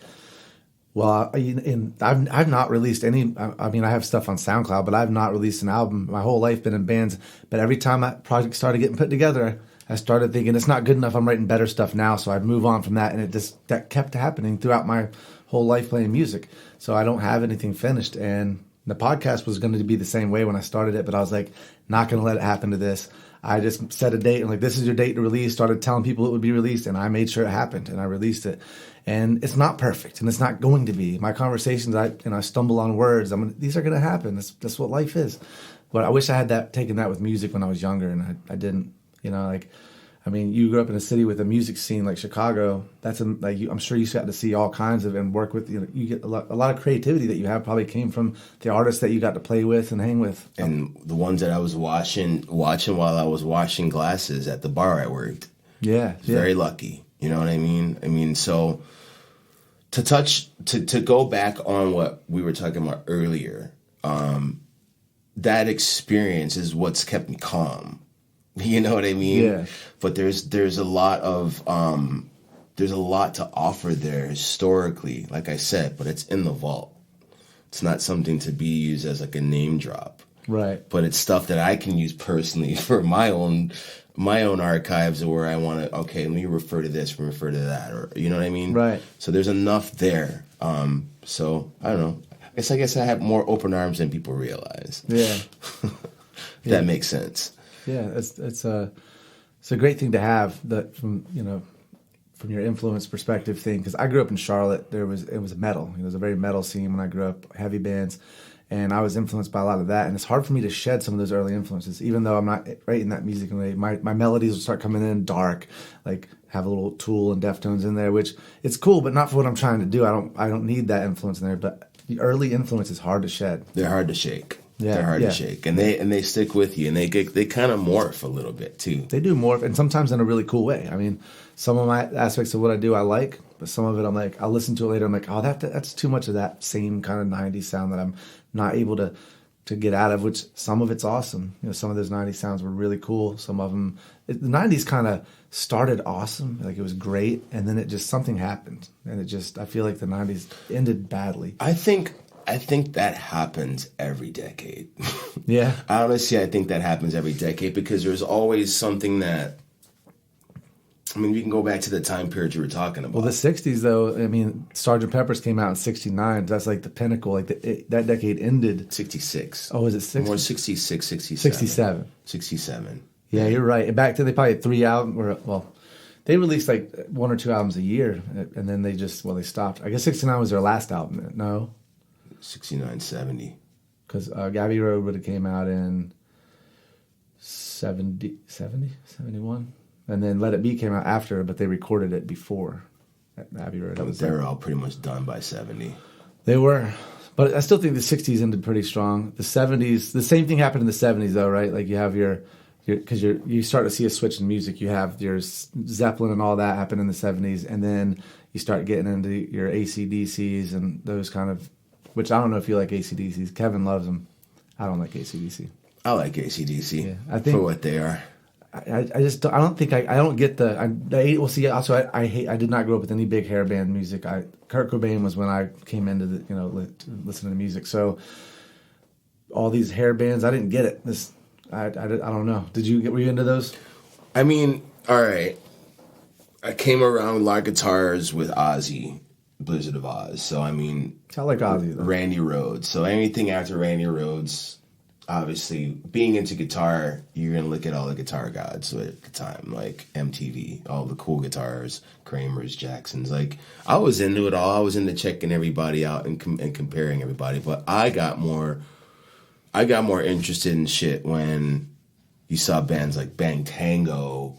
well, I've not released any. I mean, I have stuff on SoundCloud, but I've not released an album. My whole life been in bands. But every time that project started getting put together, I started thinking it's not good enough. I'm writing better stuff now, so I'd move on from that. And that kept happening throughout my whole life playing music. So I don't have anything finished. And the podcast was going to be the same way when I started it, but I was like, not going to let it happen to this. I just set a date and like, this is your date to release, started telling people it would be released, and I made sure it happened and I released it. And it's not perfect, and it's not going to be. My conversations, I stumble on words. These are going to happen. That's what life is. But I wish I had taken that with music when I was younger, and I didn't. You grew up in a city with a music scene like Chicago. I'm sure you got to see all kinds of and work with. You get a lot of creativity that you have probably came from the artists that you got to play with and hang with. And the ones that I was watching while I was washing glasses at the bar I worked. Yeah. Very lucky. You know what I mean? So to go back on what we were talking about earlier, that experience is what's kept me calm. You know what I mean? Yeah. But there's a lot to offer there historically, like I said, but it's in the vault. It's not something to be used as like a name drop. Right. But it's stuff that I can use personally for my own archives, where I want to, okay, let me refer to this, refer to that, or you know what I mean? Right. So there's enough there. So I don't know. I guess I have more open arms than people realize. Yeah. That makes sense. Yeah, it's a great thing to have that from your influence perspective thing, because I grew up in Charlotte. It was metal. There was a very metal scene when I grew up, heavy bands, and I was influenced by a lot of that. And it's hard for me to shed some of those early influences, even though I'm not writing that music. My melodies will start coming in dark, like have a little Tool and Deftones in there, which it's cool, but not for what I'm trying to do. I don't need that influence in there. But the early influence is hard to shed. They're hard to shake. Yeah, they're hard to shake, and they stick with you, and they kind of morph a little bit too. They do morph, and sometimes in a really cool way. I mean, some of my aspects of what I do I like, but some of it I'm like, I'll listen to it later. I'm like, oh, that's too much of that same kind of '90s sound that I'm not able to get out of. Which some of it's awesome. Some of those '90s sounds were really cool. Some of them, the '90s kind of started awesome, like it was great, and then something happened, and I feel like the '90s ended badly. I think that happens every decade. Yeah. Honestly, I think that happens every decade because there's always something that, you can go back to the time period you were talking about. Well, the 60s, though, Sgt. Pepper's came out in 69. That's like the pinnacle. Like that decade ended. 66. Oh, is it 60? More 66, 67. 67. 67. Yeah, you're right. And back then, they probably had 3 albums. They released like 1 or 2 albums a year, and then they stopped. I guess 69 was their last album. No? 69, 70. Because Abbey Road would have came out in 71. And then Let It Be came out after, but they recorded it before Abbey Road. They were all pretty much done by 70. They were. But I still think the 60s ended pretty strong. The 70s, the same thing happened in the 70s, though, right? Like you have because you start to see a switch in music. You have your Zeppelin and all that happen in the 70s, and then you start getting into your AC/DCs and those kind of, which I don't know if you like AC/DCs. Kevin loves them. I don't like AC/DC. I like AC/DC. Yeah, I think, for what they are. I don't get the. I did not grow up with any big hair band music. Kurt Cobain was when I came into listening to music. So all these hair bands, I didn't get it. I don't know. Were you into those? All right. I came around with a lot of guitars with Ozzy. Blizzard of Oz. So I like Ozzy though. Randy Rhoads. So anything after Randy Rhoads, obviously being into guitar, you're gonna look at all the guitar gods at the time, like MTV, all the cool guitars, Kramers, Jacksons. Like I was into it all. I was into checking everybody out and comparing everybody. But I got more interested in shit when you saw bands like Bang Tango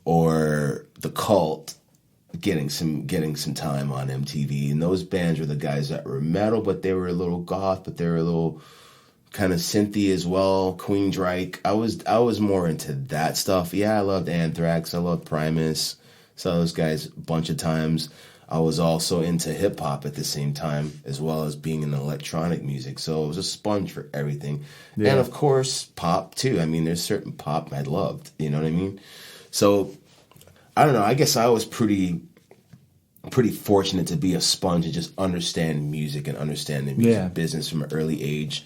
or The Cult getting some time on MTV, and those bands were the guys that were metal, but they were a little goth, but they were a little kind of synthy as well. Queensryche. I was more into that stuff. Yeah, I loved Anthrax. I loved Primus. Saw those guys a bunch of times. I was also into hip hop at the same time, as well as being in electronic music. So it was a sponge for everything. Yeah. And of course, pop too. I mean, there's certain pop I loved, you know what I mean? So I don't know. I guess I was pretty fortunate to be a sponge and just understand music and understand the music business from an early age.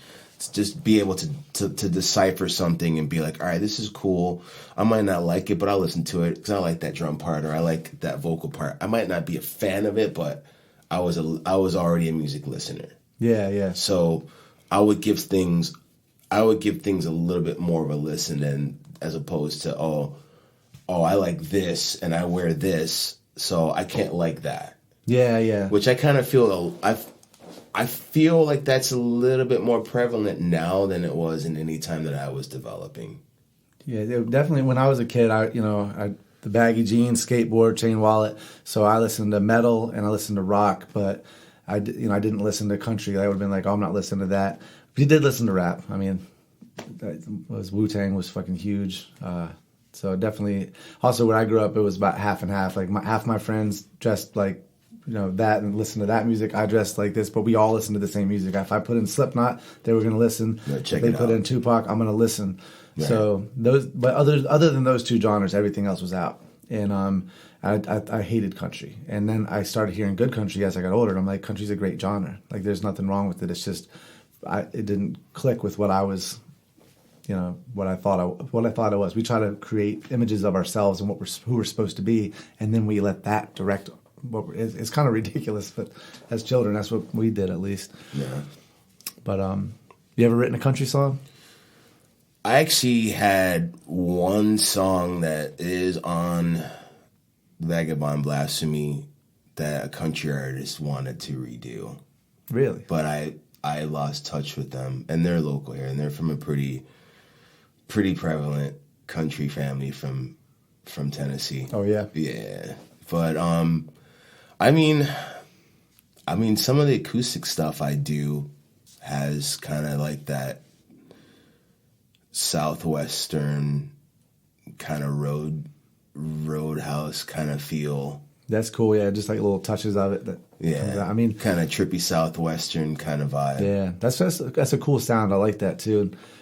Just be able to decipher something and be like, all right, this is cool. I might not like it, but I'll listen to it because I like that drum part or I like that vocal part. I might not be a fan of it, but I was already a music listener. Yeah, yeah. So I would give things a little bit more of a listen than as opposed to oh, I like this and I wear this, so I can't like that. Yeah, yeah. Which I kind of feel I feel like that's a little bit more prevalent now than it was in any time that I was developing. Yeah, definitely. When I was a kid, the baggy jeans, skateboard, chain wallet. So I listened to metal and I listened to rock, but I didn't listen to country. I would have been like, oh, I'm not listening to that. But you did listen to rap. I mean, Wu-Tang was fucking huge. So definitely. Also, where I grew up, it was about half and half. Like half my friends dressed like, that and listen to that music. I dressed like this, but we all listened to the same music. If I put in Slipknot, they were going to listen. If they put in Tupac, I'm going to listen. Right. So but other than those two genres, everything else was out. And I hated country. And then I started hearing good country as I got older. And I'm like, country's a great genre. Like, there's nothing wrong with it. It's just it didn't click with what I was. What I thought it was. We try to create images of ourselves and who we're supposed to be, and then we let that direct. It's kind of ridiculous, but as children, that's what we did, at least. Yeah. But you ever written a country song? I actually had one song that is on Vagabond Blasphemy that a country artist wanted to redo. Really? But I lost touch with them, and they're local here, and they're from a pretty prevalent country family from Tennessee. Oh yeah. Yeah. But I mean, some of the acoustic stuff I do has kind of like that southwestern kind of roadhouse kind of feel. That's cool, yeah. Just like little touches of it. I mean, kind of trippy southwestern kind of vibe. Yeah, that's a cool sound. I like that too.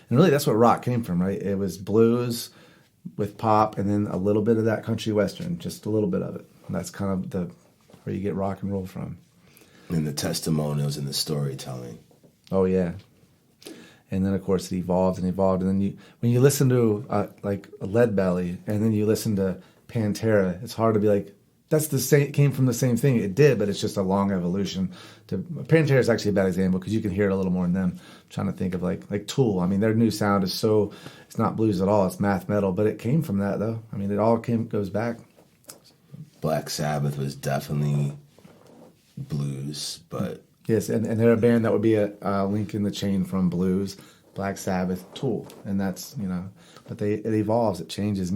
And really, that's what rock came from, right? It was blues with pop, and then a little bit of that country western, just a little bit of it. And that's kind of where you get rock and roll from. And the testimonials and the storytelling. Oh yeah. And then of course it evolved, and then when you listen to like a Lead Belly, and then you listen to Pantera, it's hard to be like, that's the same, came from the same thing. It did, but it's just a long evolution. Pantera is actually a bad example because you can hear it a little more in them. I'm trying to think of like Tool. I mean, their new sound is it's not blues at all. It's math metal, but it came from that though. I mean, it all goes back. Black Sabbath was definitely blues, but yes, and they're a band that would be a link in the chain from blues, Black Sabbath, Tool, and that's but it evolves, it changes.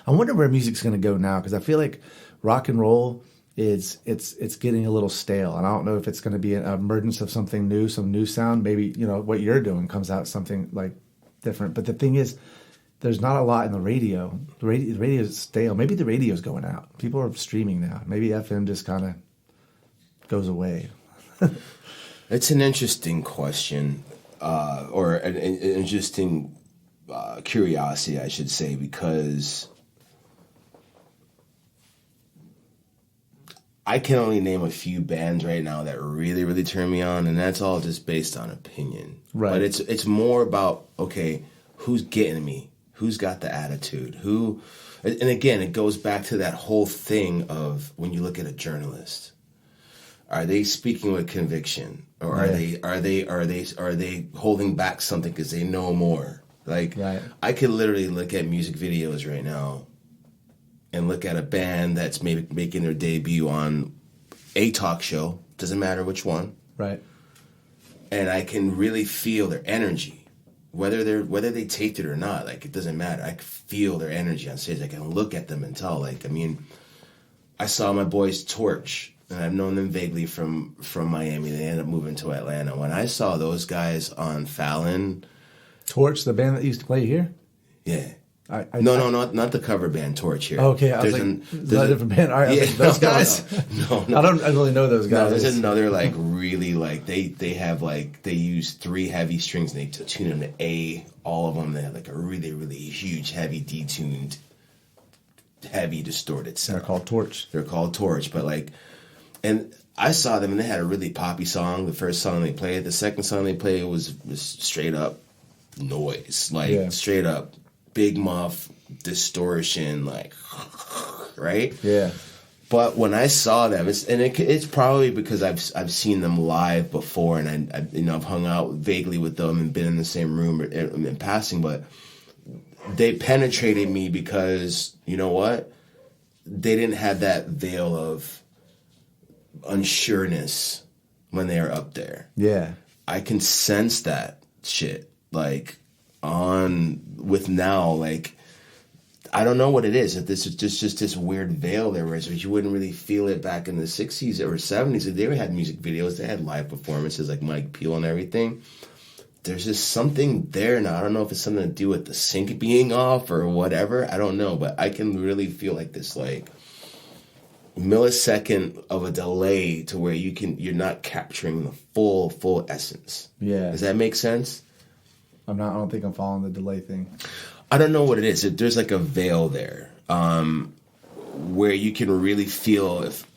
I wonder where music's going to go now, because I feel like rock and roll it's getting a little stale, and I don't know if it's going to be an emergence of something new, some new sound. Maybe what you're doing comes out something like different, but the thing is, there's not a lot in the radio. The radio is stale. Maybe the radio's going out. People are streaming now. Maybe FM just kind of goes away. It's an interesting question, or an interesting curiosity, I should say, because I can only name a few bands right now that really, really turn me on, and that's all just based on opinion. Right. But it's more about, okay, who's getting me? Who's got the attitude? And again, it goes back to that whole thing of when you look at a journalist. Are they speaking with conviction, or are they holding back something because they know more? Like, right. I could literally look at music videos right now and look at a band that's maybe making their debut on a talk show, doesn't matter which one, right? And I can really feel their energy. Whether they taped it or not, like, it doesn't matter. I can feel their energy on stage. I can look at them and tell. Like, I mean, I saw my boys Torch, and I've known them vaguely from Miami. They ended up moving to Atlanta. When I saw those guys on Fallon, Torch, the band that used to play here, yeah, No, not the cover band Torch here. Okay, I was there's a different band. All right, yeah, those guys. No. I don't really know those guys. No, there's another like really like they have like they use 3 heavy strings and they tune them to A. All of them they have like a really really huge heavy detuned, heavy distorted sound. They're called Torch. They're called Torch, but like, and I saw them and they had a really poppy song. The first song they played, the second song they played was straight up noise, like straight up. Big muff, distortion, like, right? Yeah. But when I saw them, it's probably because I've seen them live before, and I've hung out vaguely with them and been in the same room in passing. But they penetrated me because you know what? They didn't have that veil of unsureness when they are up there. Yeah. I can sense that shit, like. On with now, like I don't know what it is. If this is just this weird veil there, where you wouldn't really feel it back in the 60s or 70s. They had music videos, they had live performances like Mike Peel and everything. There's just something there now. I don't know if it's something to do with the sync being off or whatever. I don't know, but I can really feel like this like millisecond of a delay to where you're not capturing the full essence. Yeah. Does that make sense? I don't think I'm following the delay thing. I don't know what it is. There's like a veil there where you can really feel if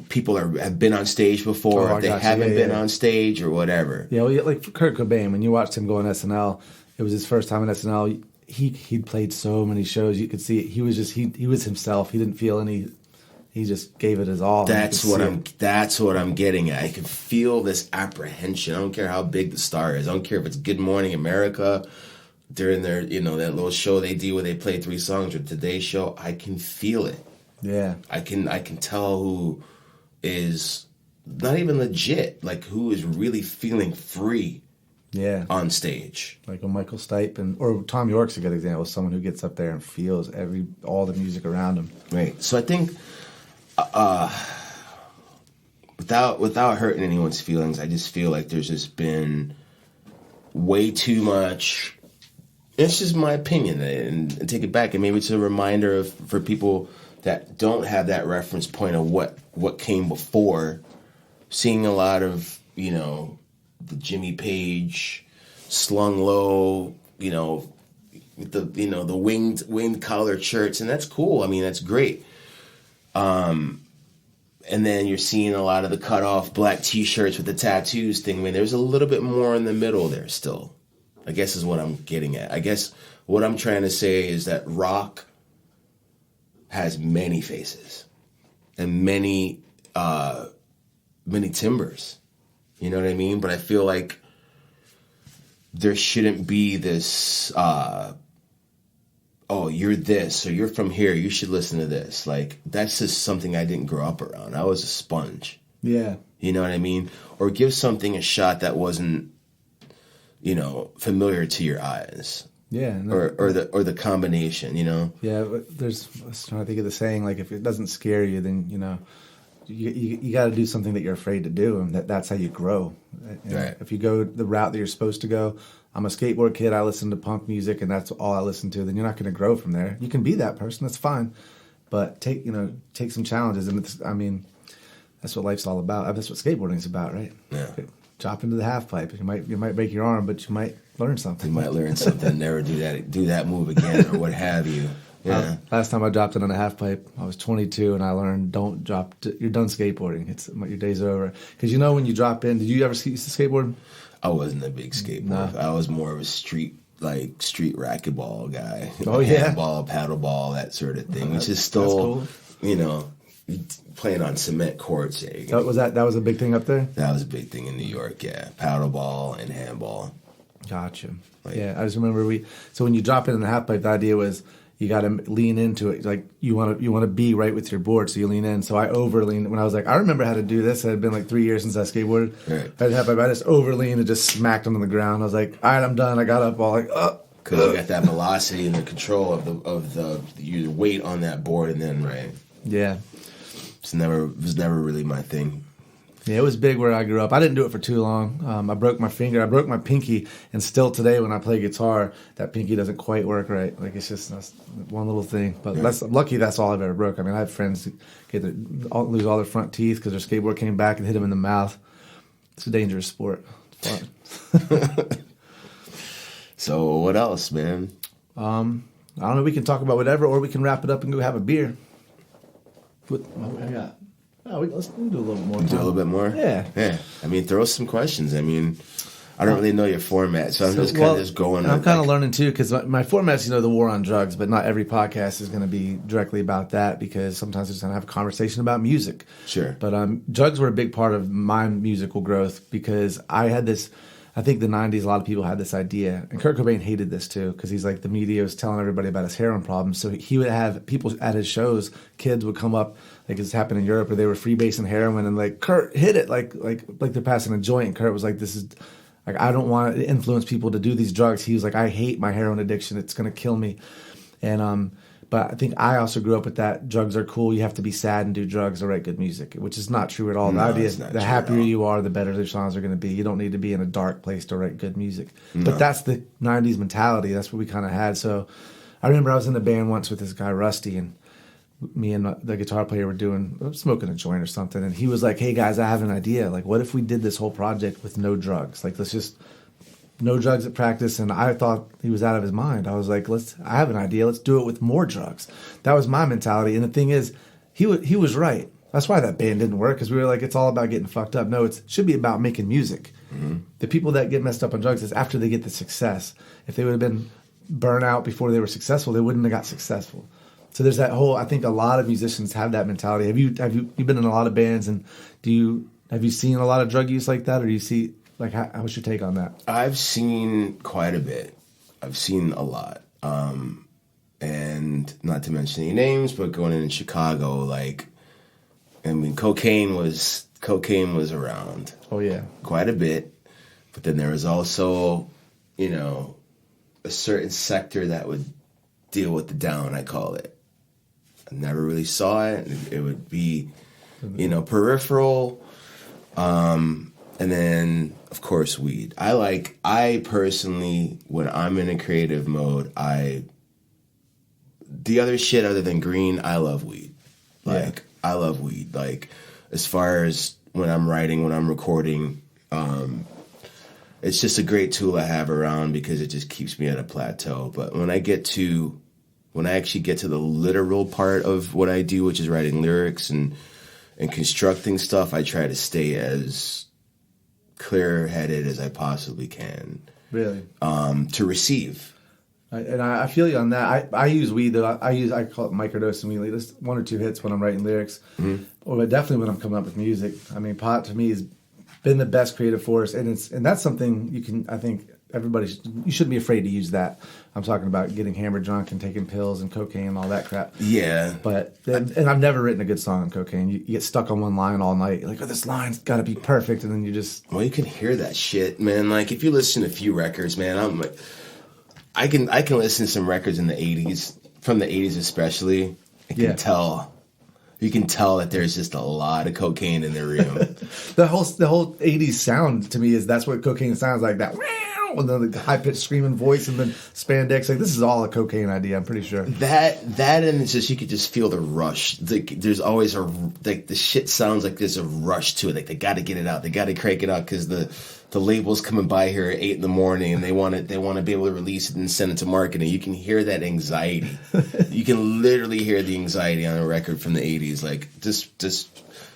people have been on stage before, if they haven't been on stage or whatever. Yeah, well, like Kurt Cobain, when you watched him go on SNL, it was his first time on SNL. He'd played so many shows. You could see he was himself. He didn't feel any. He just gave it his all. That's what I'm getting at. I can feel this apprehension. I don't care how big the star is. I don't care if it's Good Morning America during their, that little show they do where they play 3 songs or Today's Show. I can feel it. Yeah. I can tell who is not even legit, like who is really feeling free. Yeah. On stage. Like a Michael Stipe or Tom York's a good example. Someone who gets up there and feels all the music around him. Right. So I think without hurting anyone's feelings, I just feel like there's just been way too much. It's just my opinion, and take it back, and maybe it's a reminder for people that don't have that reference point of what came before. Seeing a lot of the Jimmy Page slung low, with the winged collar shirts, and that's cool. I mean, that's great. And then you're seeing a lot of the cut-off black T-shirts with the tattoos thing. I mean, there's a little bit more in the middle there still, I guess is what I'm getting at. I guess what I'm trying to say is that rock has many faces and many timbers. You know what I mean? But I feel like there shouldn't be this... oh, you're this, or you're from here, you should listen to this. Like, that's just something I didn't grow up around. I was a sponge. Yeah. You know what I mean? Or give something a shot that wasn't, familiar to your eyes. Yeah. Or the combination, Yeah, but I was trying to think of the saying, like, if it doesn't scare you, then, you got to do something that you're afraid to do, and that's how you grow. Right. If you go the route that you're supposed to go, I'm a skateboard kid, I listen to punk music, and that's all I listen to, then you're not going to grow from there. You can be that person, that's fine, but take some challenges, and that's what life's all about. That's what skateboarding is about, right? Yeah. Drop into the half pipe. You might break your arm, but you might learn something. You might learn something. Never do that move again, or what have you. Yeah. Last time I dropped it on a half pipe, I was 22, and I learned don't drop. You're done skateboarding. Your days are over. Because when you drop in, did you ever used to skateboard? I wasn't a big skateboarder. No. I was more of a street racquetball guy. Oh yeah, handball, paddleball, that sort of thing. Which is still, cool. Playing on cement courts. That was a big thing up there. That was a big thing in New York. Yeah, paddleball and handball. Gotcha. Yeah, I just remember So when you drop it in the half pipe, the idea was you got to lean into it. Like you want to be right with your board, so you lean in. So I overleaned when I was like, I remember how to do this. It had been like 3 years since I skateboarded. Right. I just overleaned and just smacked him on the ground. I was like, all right, I'm done. I got up all like, because you got that velocity and the control of your weight on that board, and then right. Yeah. It was never really my thing. Yeah, it was big where I grew up. I didn't do it for too long. I broke my finger. I broke my pinky, and still today when I play guitar, that pinky doesn't quite work right. Like it's just that's one little thing. But lucky that's all I've ever broke. I mean, I had friends lose all their front teeth because their skateboard came back and hit them in the mouth. It's a dangerous sport. It's fun. So what else, man? I don't know. We can talk about whatever, or we can wrap it up and go have a beer. Let's do a little more. Do a little bit more? Yeah. I mean, throw some questions. I mean, I don't really know your format, so I'm just kind of just going. I'm kind of learning too, because my format's, the war on drugs, but not every podcast is going to be directly about that, because sometimes we're just going to have a conversation about music. Sure. But drugs were a big part of my musical growth, because I had this. I think the 90s, a lot of people had this idea, and Kurt Cobain hated this too, because he's like, the media was telling everybody about his heroin problems. So he would have people at his shows, kids would come up, like it's happened in Europe, where they were freebasing heroin, and like, Kurt, hit it, like they're passing a joint. And Kurt was like, this is, like, I don't want to influence people to do these drugs. He was like, I hate my heroin addiction. It's going to kill me. And, but I think I also grew up with that. Drugs are cool. You have to be sad and do drugs to write good music, which is not true at all. The idea is the happier you are, the better your songs are going to be. You don't need to be in a dark place to write good music. No. But that's the 90s mentality. That's what we kind of had. So I remember I was in a band once with this guy, Rusty, and me and the guitar player were smoking a joint or something. And he was like, hey, guys, I have an idea. Like, what if we did this whole project with no drugs? Like, let's just... no drugs at practice. And I thought he was out of his mind. I was like, I have an idea. Let's do it with more drugs. That was my mentality. And the thing is, he was right. That's why that band didn't work, because we were like, it's all about getting fucked up. No, it should be about making music. Mm-hmm. The people that get messed up on drugs is after they get the success. If they would have been burnt out before they were successful, they wouldn't have got successful. So there's that whole, I think a lot of musicians have that mentality. You've been in a lot of bands, and have you seen a lot of drug use like that, or do you see... Like, what's your take on that? I've seen quite a bit. I've seen a lot. And not to mention any names, but going in Chicago, like, I mean, cocaine was around. Oh, yeah. Quite a bit. But then there was also, a certain sector that would deal with the down, I call it. I never really saw it. It would be, peripheral. And then, of course, weed. I personally, when I'm in a creative mode, the other shit other than green, I love weed. Like, yeah. I love weed. Like, as far as when I'm writing, when I'm recording, it's just a great tool I have around, because it just keeps me at a plateau. But when I actually get to the literal part of what I do, which is writing lyrics and constructing stuff, I try to stay as clear-headed as I possibly can. Really? To receive. I feel you on that. I use weed, though. I call it microdosing weed. Just 1 or 2 hits when I'm writing lyrics. Mm-hmm. But definitely when I'm coming up with music. I mean, pot to me has been the best creative force, and that's something I think everybody you shouldn't be afraid to use that. I'm talking about getting hammered drunk and taking pills and cocaine and all that crap. Yeah. But and I've never written a good song on cocaine. You get stuck on one line all night. You're like, this line's got to be perfect, and then you just... Well, you can hear that shit, man. Like, if you listen to a few records, man, I'm like... I can listen to some records in the 80s, from the 80s especially. I can tell... You can tell that there's just a lot of cocaine in the room. The whole 80s sound to me that's what cocaine sounds like. That and then the high pitched screaming voice and then spandex. Like, this is all a cocaine idea. I'm pretty sure. That and it's just, you could just feel the rush. Like, there's always the shit sounds like there's a rush to it. Like, they got to get it out. They got to crank it out because the label's coming by here at 8 a.m. and they want to be able to release it and send it to marketing. You can hear that anxiety. You can literally hear the anxiety on a record from the 80s. Like, just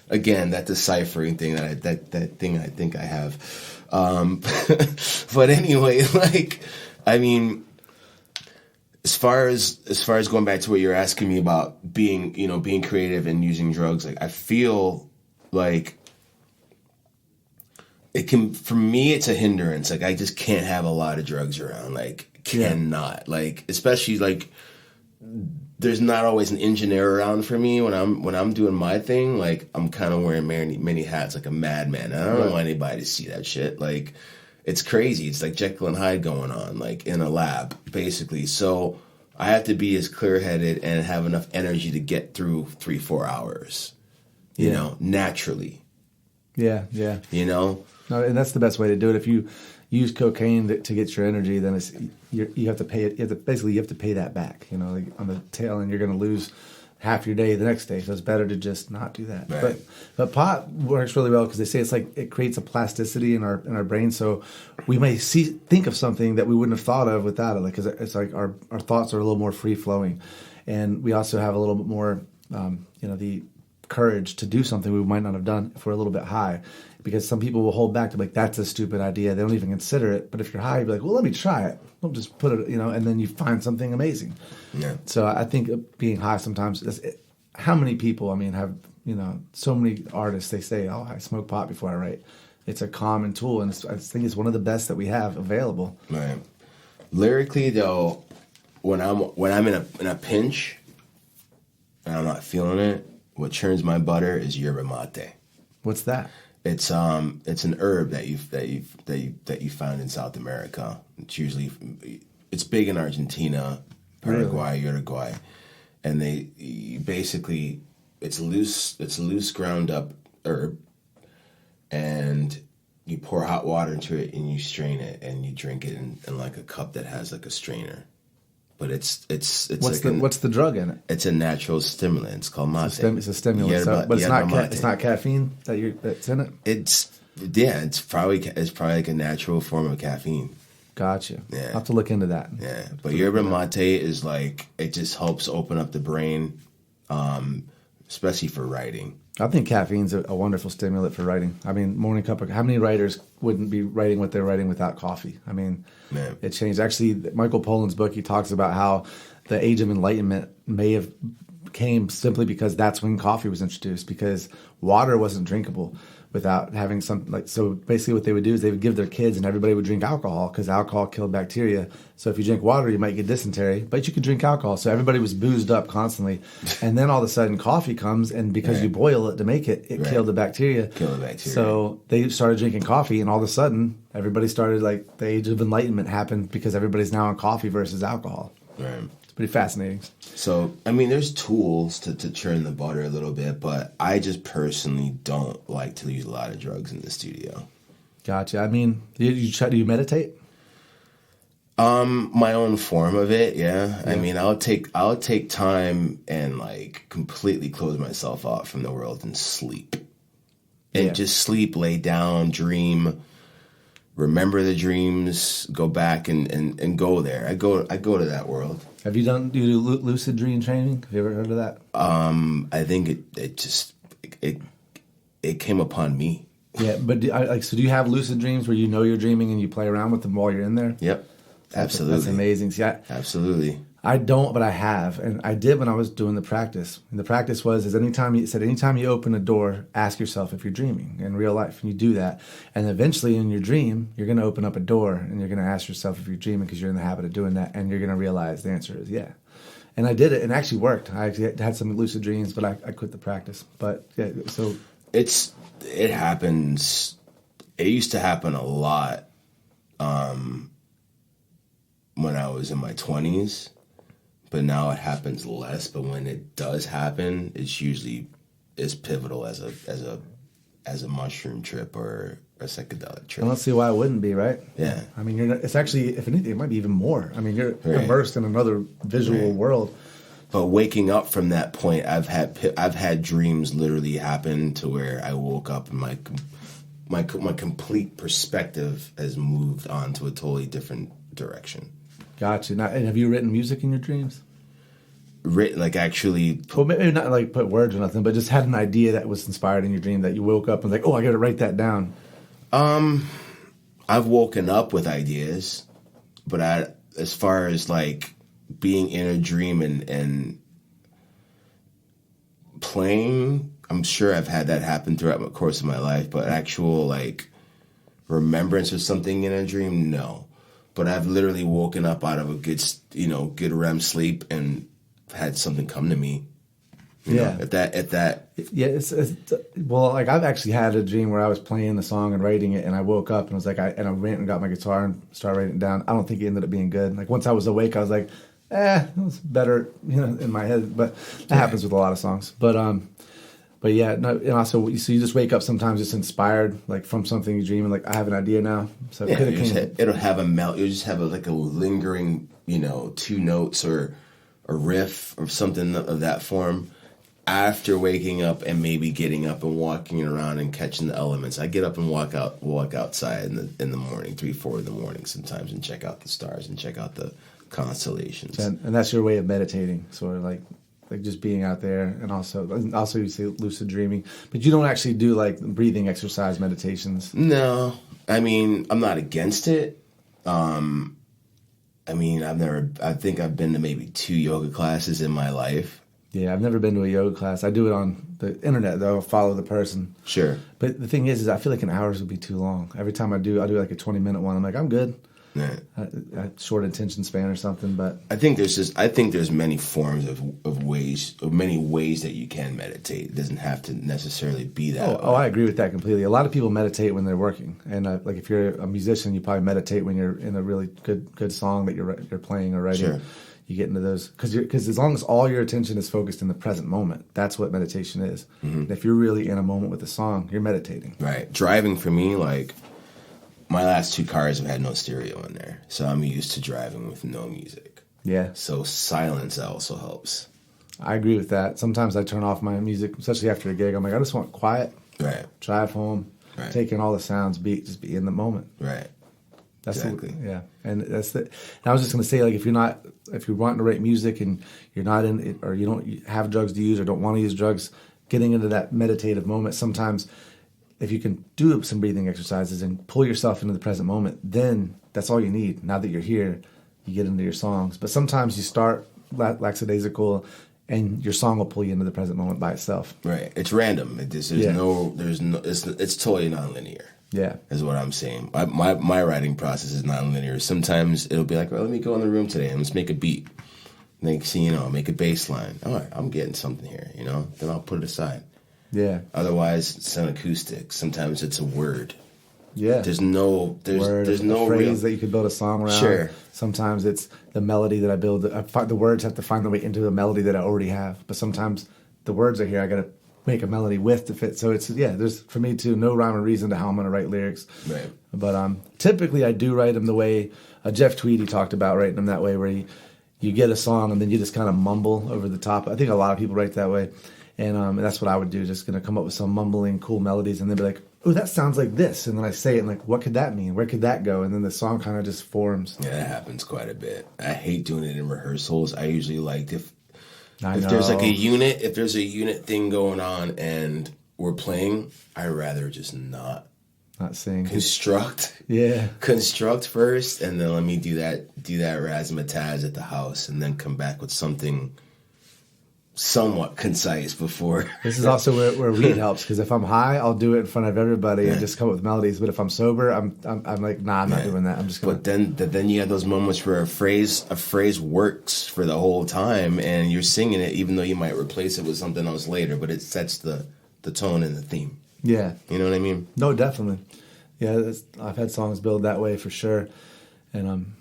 again, that deciphering thing that thing I think I have. But anyway, like, I mean, as far as going back to what you're asking me about being creative and using drugs, like, I feel like it can, for me, it's a hindrance. Like, I just can't have a lot of drugs around. Like, cannot. Like, especially, like, there's not always an engineer around for me when I'm doing my thing. Like, I'm kind of wearing many hats like a madman. I don't want anybody to see that shit. Like, it's crazy. It's like Jekyll and Hyde going on, like, in a lab, basically. So I have to be as clear-headed and have enough energy to get through 3-4 hours, you know, naturally. Yeah. You know? No, and that's the best way to do it. If you use cocaine to get your energy, then you have to pay it. You have to pay that back. You know, like on the tail end, you're going to lose half your day the next day. So it's better to just not do that. Right. But pot works really well because they say it's like it creates a plasticity in our brain. So we may think of something that we wouldn't have thought of without it. Like, because it's like our thoughts are a little more free flowing, and we also have a little bit more, the courage to do something we might not have done if we're a little bit high. Because some people will hold back to like, that's a stupid idea. They don't even consider it. But if you're high, you'll be like, well, let me try it. Don't just put it, and then you find something amazing. Yeah. So I think being high sometimes, how many people, have, so many artists, they say, oh, I smoke pot before I write. It's a common tool. And I think it's one of the best that we have available. Right. Lyrically, though, when I'm in a pinch and I'm not feeling it, what churns my butter is yerba mate. What's that? It's an herb that you find in South America. It's big in Argentina, Paraguay, Uruguay, and it's loose ground up herb, and you pour hot water into it and you strain it and you drink it in like a cup that has like a strainer. But it's what's the drug in it? It's a natural stimulant. It's called mate. It's a stimulant, but it's not caffeine that's in it. It's probably like a natural form of caffeine. Gotcha. Yeah. I'll have to look into that. Yeah, but yerba mate is like, it just helps open up the brain, especially for writing. I think caffeine's a wonderful stimulant for writing. Morning cup of... How many writers wouldn't be writing what they're writing without coffee? It changed. Actually, Michael Pollan's book, he talks about how the Age of Enlightenment may have came simply because that's when coffee was introduced, because water wasn't drinkable without having something like... So basically what they would do is they would give their kids, and everybody would drink alcohol because alcohol killed bacteria. So if you drink water, you might get dysentery, but you could drink alcohol. So everybody was boozed up constantly. And then all of a sudden coffee comes, and because you boil it to make it, killed the bacteria. So they started drinking coffee, and all of a sudden everybody started, like, the Age of Enlightenment happened because everybody's now on coffee versus alcohol. Right. It's pretty fascinating. So, there's tools to churn the butter a little bit, but I just personally don't like to use a lot of drugs in the studio. Gotcha. Do you meditate? My own form of it, yeah. I'll take time and like completely close myself off from the world and sleep. And just sleep, lay down, dream, remember the dreams, go back and go there. I go to that world. Have you do lucid dream training? Have you ever heard of that? I think it came upon me. Yeah, but do you have lucid dreams where you know you're dreaming and you play around with them while you're in there? Yep, absolutely. That's amazing. See, absolutely. I don't, but I have, and I did when I was doing the practice. And the practice was anytime you open a door, ask yourself if you're dreaming in real life, and you do that, and eventually in your dream, you're going to open up a door, and you're going to ask yourself if you're dreaming because you're in the habit of doing that, and you're going to realize the answer is yeah. And I did it, and it actually worked. I actually had some lucid dreams, but I quit the practice. But yeah, so it happens. It used to happen a lot when I was in my 20s. But now it happens less. But when it does happen, it's pivotal as a mushroom trip or a psychedelic trip. I don't see why it wouldn't be, right? Yeah. It's actually, if anything, it might be even more. You're immersed in another visual world. But waking up from that point, I've had dreams literally happen to where I woke up and my complete perspective has moved on to a totally different direction. Gotcha. Now, and have you written music in your dreams? Written, like actually... Well, maybe not like put words or nothing, but just had an idea that was inspired in your dream that you woke up and like, oh, I got to write that down. I've woken up with ideas, but as far as like being in a dream and playing, I'm sure I've had that happen throughout the course of my life, but actual like remembrance of something in a dream, no. But I've literally woken up out of a good REM sleep and had something come to me. You know, at that. Yeah, well, like I've actually had a dream where I was playing the song and writing it, and I woke up and was like, I went and got my guitar and started writing it down. I don't think it ended up being good. Like once I was awake, I was like, it was better, in my head. But that happens with a lot of songs. But But yeah, no, and also, so you just wake up sometimes just inspired, like from something you dream, and like, I have an idea now. So Yeah, it'll have you'll just have like a lingering, 2 notes or a riff or something of that form after waking up and maybe getting up and walking around and catching the elements. I get up and walk outside in the morning, 3-4 in the morning sometimes, and check out the stars and check out the constellations. And that's your way of meditating, sort of like just being out there. And also you say lucid dreaming, but you don't actually do like breathing exercise meditations. No, I mean, I'm not against it. I think I've been to maybe 2 yoga classes in my life. Yeah, I've never been to a yoga class. I do it on the internet, though. I'll follow the person. Sure. But the thing is I feel like an hour would be too long. Every time I'll do like a 20-minute one. I'm like, I'm good. Yeah. Short attention span or something, but I think there's many forms of many ways that you can meditate. It doesn't have to necessarily be that way. Oh, I agree with that completely. A lot of people meditate when they're working, and like if you're a musician, you probably meditate when you're in a really good song that you're playing or writing. Sure. You get into those because as long as all your attention is focused in the present moment, that's what meditation is. Mm-hmm. And if you're really in a moment with a song, you're meditating. Right. Driving for me, like my last 2 cars have had no stereo in there, so I'm used to driving with no music. Yeah. So silence also helps. I agree with that. Sometimes I turn off my music, especially after a gig. I'm like, I just want quiet. Right. Drive home. Right. Take in all the sounds, just be in the moment. Right. That's exactly. And that's the. And I was just gonna say, like, if you're wanting to write music and you're not in it, or you don't have drugs to use or don't want to use drugs, getting into that meditative moment. Sometimes, if you can do some breathing exercises and pull yourself into the present moment, then that's all you need. Now that you're here, you get into your songs. But sometimes you start lackadaisical, and your song will pull you into the present moment by itself. Right. It's random. It's totally nonlinear. Yeah, is what I'm saying. My writing process is nonlinear. Sometimes it'll be like, well, let me go in the room today and let's make a beat. Next thing you know, make a bass line. All right, I'm getting something here, Then I'll put it aside. Yeah. Otherwise, it's an acoustic. Sometimes it's a word. Yeah. There's no phrase that you could build a song around. Sure. Sometimes it's the melody that I build. The words have to find their way into the melody that I already have. But sometimes the words are here. I got to make a melody with to fit. So there's for me too no rhyme or reason to how I'm going to write lyrics. Right. But typically I do write them the way Jeff Tweedy talked about writing them that way, where you get a song and then you just kind of mumble over the top. I think a lot of people write that way, and that's what I would do. Just going to come up with some mumbling cool melodies and then be like, oh, that sounds like this, and then I say it and like, what could that mean? Where could that go? And then the song kind of just forms. Yeah, that happens quite a bit. I hate doing it in rehearsals. I usually like if know. there's like if there's a unit thing going on and we're playing, I'd rather just not sing. Construct. Yeah. Construct first, and then let me do that razzmatazz at the house, and then come back with something somewhat concise before. This is also where weed helps, because if I'm high, I'll do it in front of everybody and just come up with melodies. But if I'm sober, I'm like, nah, I'm not doing that. I'm just gonna. But then you have those moments where a phrase works for the whole time, and you're singing it, even though you might replace it with something else later. But it sets the tone and the theme. Yeah, you know what I mean. No, definitely. Yeah, I've had songs build that way for sure, and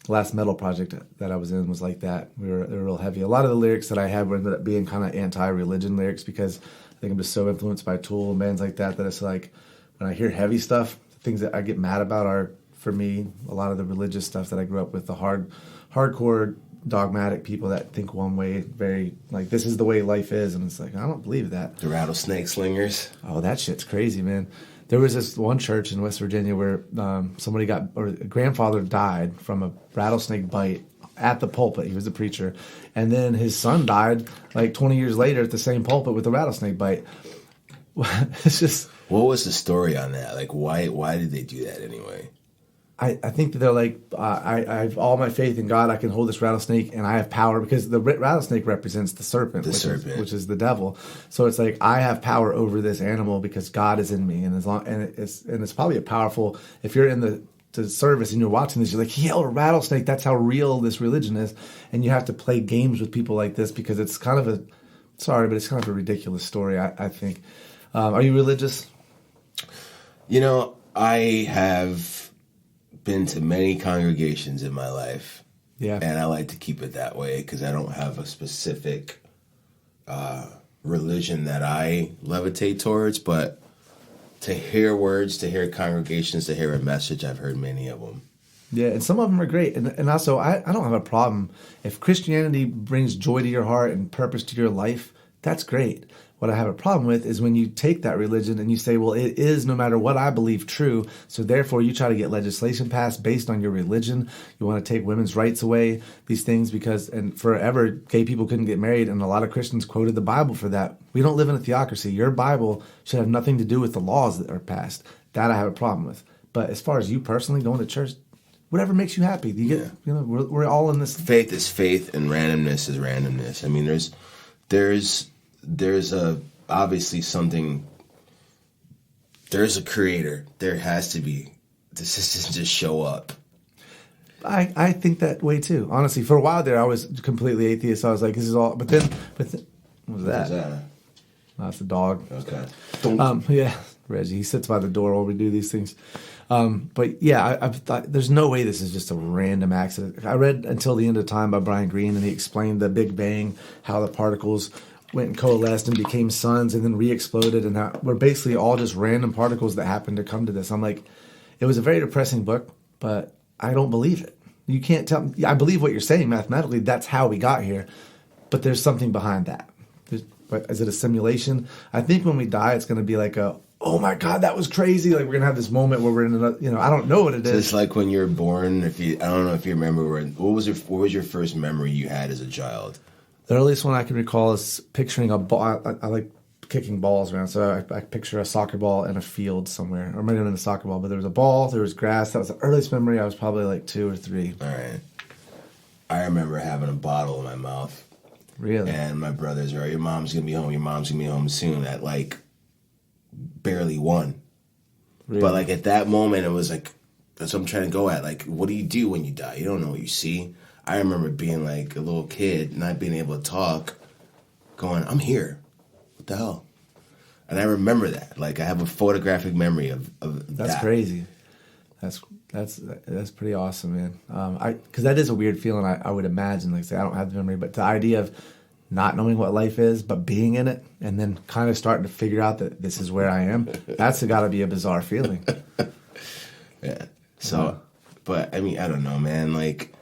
the last metal project that I was in was like that. They were real heavy. A lot of the lyrics that I had ended up being kind of anti-religion lyrics, because I think I'm just so influenced by Tool and bands like that it's like when I hear heavy stuff, the things that I get mad about are, for me, a lot of the religious stuff that I grew up with, the hardcore dogmatic people that think one way, very like, this is the way life is, and it's like, I don't believe that. The rattlesnake slingers. Oh, that shit's crazy, man. There was this one church in West Virginia where a grandfather died from a rattlesnake bite at the pulpit. He was a preacher. And then his son died like 20 years later at the same pulpit with a rattlesnake bite. It's just... What was the story on that? Like, why did they do that anyway? I think that they're like, I have all my faith in God. I can hold this rattlesnake, and I have power, because the rattlesnake represents the serpent, which is the devil. So it's like, I have power over this animal because God is in me, and it's probably a powerful. If you're in the service and you're watching this, you're like, yeah, a rattlesnake. That's how real this religion is, and you have to play games with people like this because it's kind of a ridiculous story. I think. Are you religious? I have been to many congregations in my life, and I like to keep it that way because I don't have a specific religion that I levitate towards, but to hear words, to hear congregations, to hear a message, I've heard many of them. Yeah, and some of them are great. And also, I don't have a problem. If Christianity brings joy to your heart and purpose to your life, that's great. What I have a problem with is when you take that religion and you say, well, it is no matter what I believe true, so therefore you try to get legislation passed based on your religion. You want to take women's rights away, these things, and forever gay people couldn't get married, and a lot of Christians quoted the Bible for that. We don't live in a theocracy. Your Bible should have nothing to do with the laws that are passed. That I have a problem with. But as far as you personally going to church, whatever makes you happy. We're all in this. Faith is faith, and randomness is randomness. I mean, there's obviously something. There's a creator. There has to be. This doesn't just show up. I think that way too. Honestly, for a while there, I was completely atheist. I was like, this is all. But then what was that? That's a dog. Okay. Yeah, Reggie. He sits by the door while we do these things. But yeah, I've thought there's no way this is just a random accident. I read Until the End of Time by Brian Greene, and he explained the Big Bang, how the particles went and coalesced and became suns and then re-exploded, and how we're basically all just random particles that happened to come to this. I'm like, it was a very depressing book, but I don't believe it. You can't tell me. I believe what you're saying mathematically. That's how we got here, but there's something behind that. But is it a simulation? I think when we die, it's going to be like oh my God, that was crazy. Like we're going to have this moment where we're in another, I don't know what it is. It's like when you're born, I don't know if you remember, what was your first memory you had as a child? The earliest one I can recall is picturing a ball. I like kicking balls around, so I picture a soccer ball in a field somewhere, or maybe not in a soccer ball, but there was a ball, there was grass. That was the earliest memory. I was probably like 2 or 3. All right. I remember having a bottle in my mouth. Really? And my brother's, all right, your mom's going to be home soon at like barely 1. Really? But like at that moment, it was like, that's what I'm trying to go at. Like, what do you do when you die? You don't know what you see. I remember being like a little kid, not being able to talk, going, I'm here. What the hell? And I remember that. Like, I have a photographic memory of that. That's crazy. That's pretty awesome, man. Because that is a weird feeling. I would imagine. Like, say, I don't have the memory, but the idea of not knowing what life is, but being in it, and then kind of starting to figure out that this is where I am. That's got to be a bizarre feeling. Yeah. So, but I mean, I don't know, man. Like,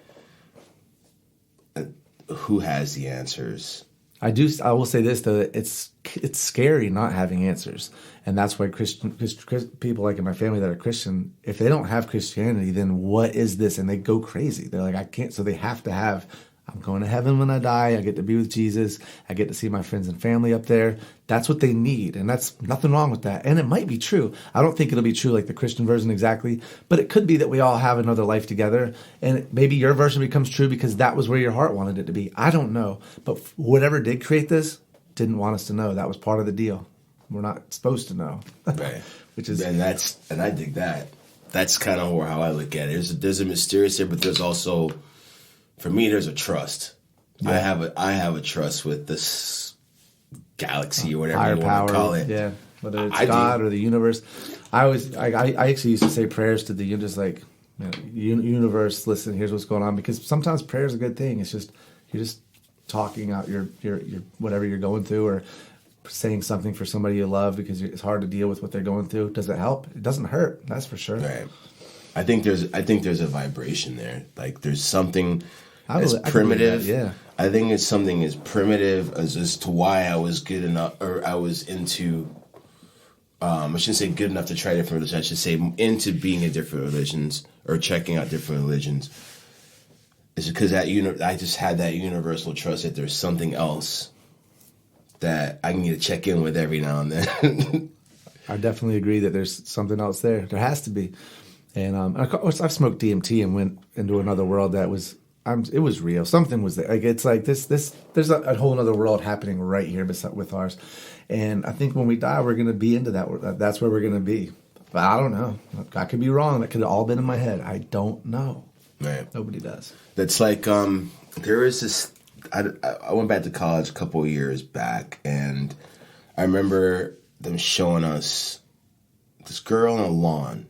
who has the answers? I will say this though: it's scary not having answers, and that's why people like in my family that are Christian, if they don't have Christianity, then what is this? And they go crazy. They're like, I can't. So they have to have. I'm going to heaven when I die. I get to be with Jesus. I get to see my friends and family up there. That's what they need, and that's nothing wrong with that. And it might be true. I don't think it'll be true like the Christian version exactly, but it could be that we all have another life together, and maybe your version becomes true because that was where your heart wanted it to be. I don't know, but whatever did create this didn't want us to know. That was part of the deal. We're not supposed to know, right? And I dig that. That's kind of how I look at it. There's a mysterious there, but there's also, for me, there's a trust. Yeah. I have a trust with this galaxy or whatever you want to call it. Yeah, whether it's God or the universe. I actually used to say prayers to the universe. Listen, here's what's going on, because sometimes prayer is a good thing. It's just you're just talking out your whatever you're going through, or saying something for somebody you love because it's hard to deal with what they're going through. Does it help? It doesn't hurt. That's for sure. Right. I think there's a vibration there. Like there's something as primitive. Yeah. I think it's something as primitive as to why I was good enough, or I was into. I shouldn't say good enough to try different religions. I should say into being in different religions or checking out different religions. It's because I just had that universal trust that there's something else that I need to check in with every now and then. I definitely agree that there's something else there. There has to be. And of course, I've smoked DMT and went into another world that was. It was real. Something was there. Like it's like this. There's a whole other world happening right here with ours, and I think when we die, we're going to be into that. That's where we're going to be. But I don't know. I could be wrong. That could have all been in my head. I don't know. Right. Nobody does. That's like there is this. I went back to college a couple of years back, and I remember them showing us this girl on a lawn.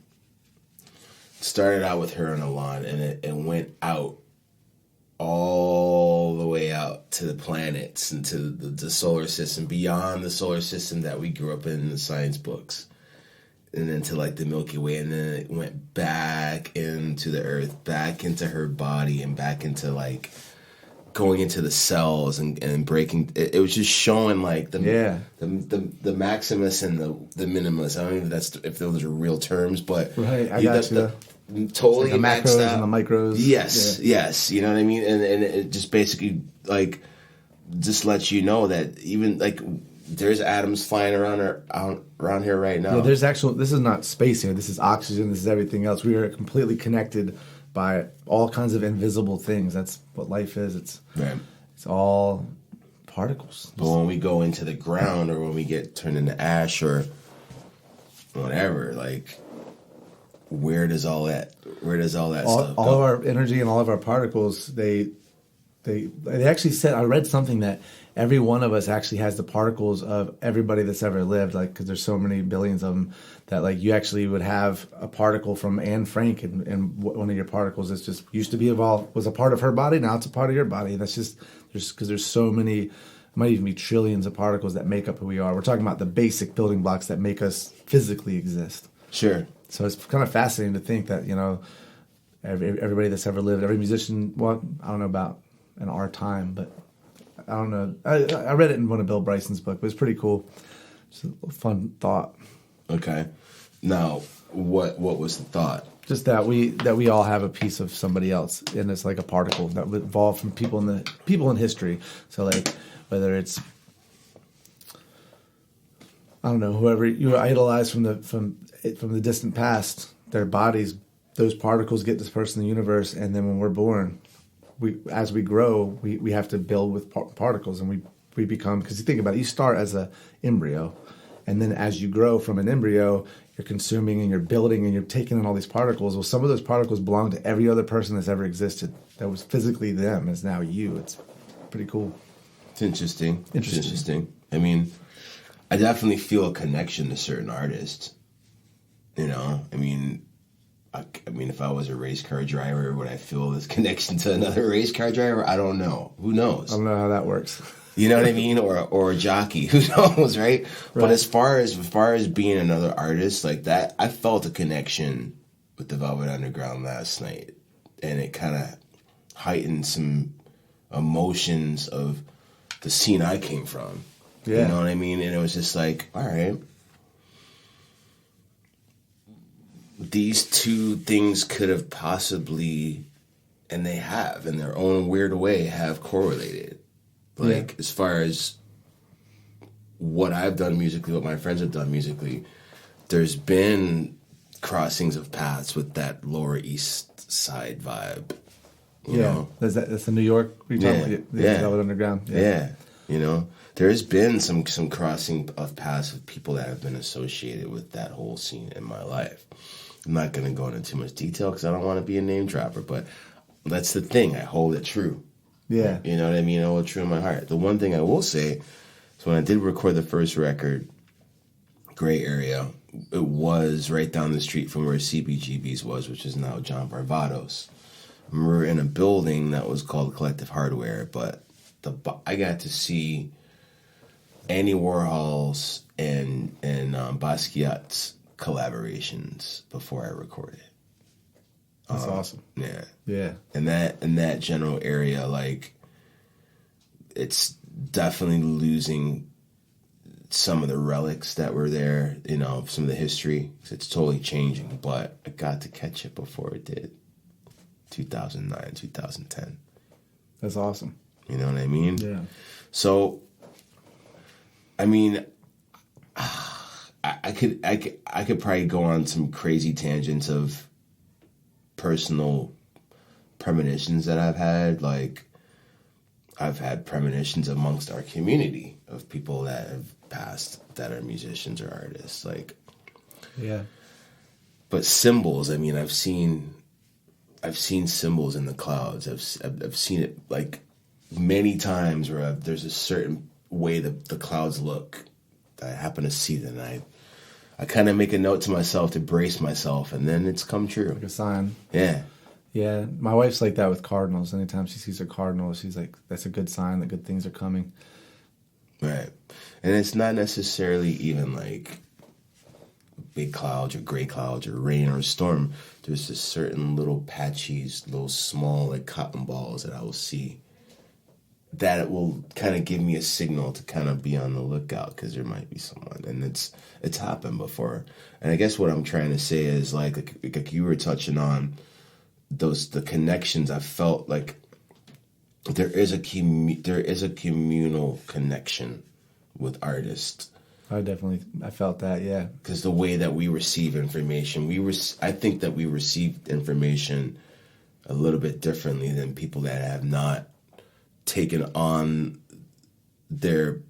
Started out with her on a lawn, and it went out all the way out to the planets and to the solar system, beyond the solar system that we grew up in the science books, and then to like the Milky Way, and then it went back into the Earth, back into her body, and back into like going into the cells and breaking. It was just showing like the Maximus and the Minimus. I don't know if those are real terms, but right, I got you. Totally like the macros and the micros. Yes, you know what I mean, and it just basically like just lets you know that even like there's atoms flying around here right now. Yeah, there's actual. This is not space here. This is oxygen. This is everything else. We are completely connected by all kinds of invisible things. That's what life is. It's all particles. But when we go into the ground, or when we get turned into ash or whatever, like. Where does all that stuff go? All of our energy and all of our particles, they actually said, I read something that every one of us actually has the particles of everybody that's ever lived, like, because there's so many billions of them, that like you actually would have a particle from Anne Frank, and one of your particles is just used to be was a part of her body, now it's a part of your body. And that's just because there's so many, it might even be trillions of particles that make up who we are. We're talking about the basic building blocks that make us physically exist. Sure. So it's kind of fascinating to think that, you know, everybody that's ever lived, every musician, well, I don't know about in our time, but I don't know. I read it in one of Bill Bryson's book, but it's pretty cool. It's a fun thought. Okay. Now, what was the thought? Just that we all have a piece of somebody else, and it's like a particle that would evolve from people in history. So like whether it's, I don't know, whoever you idolize from the distant past, their bodies, those particles get dispersed in the universe, and then when we're born, as we grow, we have to build with particles, and we become, because you think about it, you start as a embryo, and then as you grow from an embryo, you're consuming and you're building and you're taking in all these particles. Well, some of those particles belong to every other person that's ever existed. That was physically them, is now you. It's pretty cool. It's interesting. I mean, I definitely feel a connection to certain artists. You know, I mean, if I was a race car driver, would I feel this connection to another race car driver? I don't know. Who knows? I don't know how that works. You know what I mean? Or a jockey. Who knows, right? But as far as being another artist like that, I felt a connection with the Velvet Underground last night, and it kind of heightened some emotions of the scene I came from. Yeah. You know what I mean? And it was just like, all right, these two things could have possibly, and they have, in their own weird way, have correlated. Like, as far as what I've done musically, what my friends have done musically, there's been crossings of paths with that Lower East Side vibe. You know? That's the New York, the Velvet Underground. Yeah. You know, there's been some crossing of paths with people that have been associated with that whole scene in my life. I'm not going to go into too much detail because I don't want to be a name dropper, but that's the thing. I hold it true. Yeah. You know what I mean? I hold it true in my heart. The one thing I will say is when I did record the first record, Gray Area, it was right down the street from where CBGB's was, which is now John Barbados. We were in a building that was called Collective Hardware, but I got to see Andy Warhol's and Basquiat's collaborations before I recorded. That's awesome. Yeah. Yeah. In that general area, like, it's definitely losing some of the relics that were there, you know, some of the history. It's totally changing, but I got to catch it before it did. 2009, 2010. That's awesome. You know what I mean? Yeah. So, I mean, I could probably go on some crazy tangents of personal premonitions that I've had. Like, I've had premonitions amongst our community of people that have passed that are musicians or artists. Like, yeah. But symbols. I mean, I've seen symbols in the clouds. I've seen it like many times where there's a certain way the clouds look that I happen to see them. And I kind of make a note to myself to brace myself, and then it's come true. Like a sign. Yeah. Yeah, my wife's like that with cardinals. Anytime she sees a cardinal, she's like, that's a good sign that good things are coming. Right. And it's not necessarily even like big clouds or gray clouds or rain or storm. There's just certain little patches, little small like cotton balls that I will see that it will kind of give me a signal to kind of be on the lookout because there might be someone. And it's happened before. And I guess what I'm trying to say is like you were touching on the connections. I felt like there is a communal connection with artists. I felt that, yeah. Because the way that we receive information, I think that we received information a little bit differently than people that have not taken on their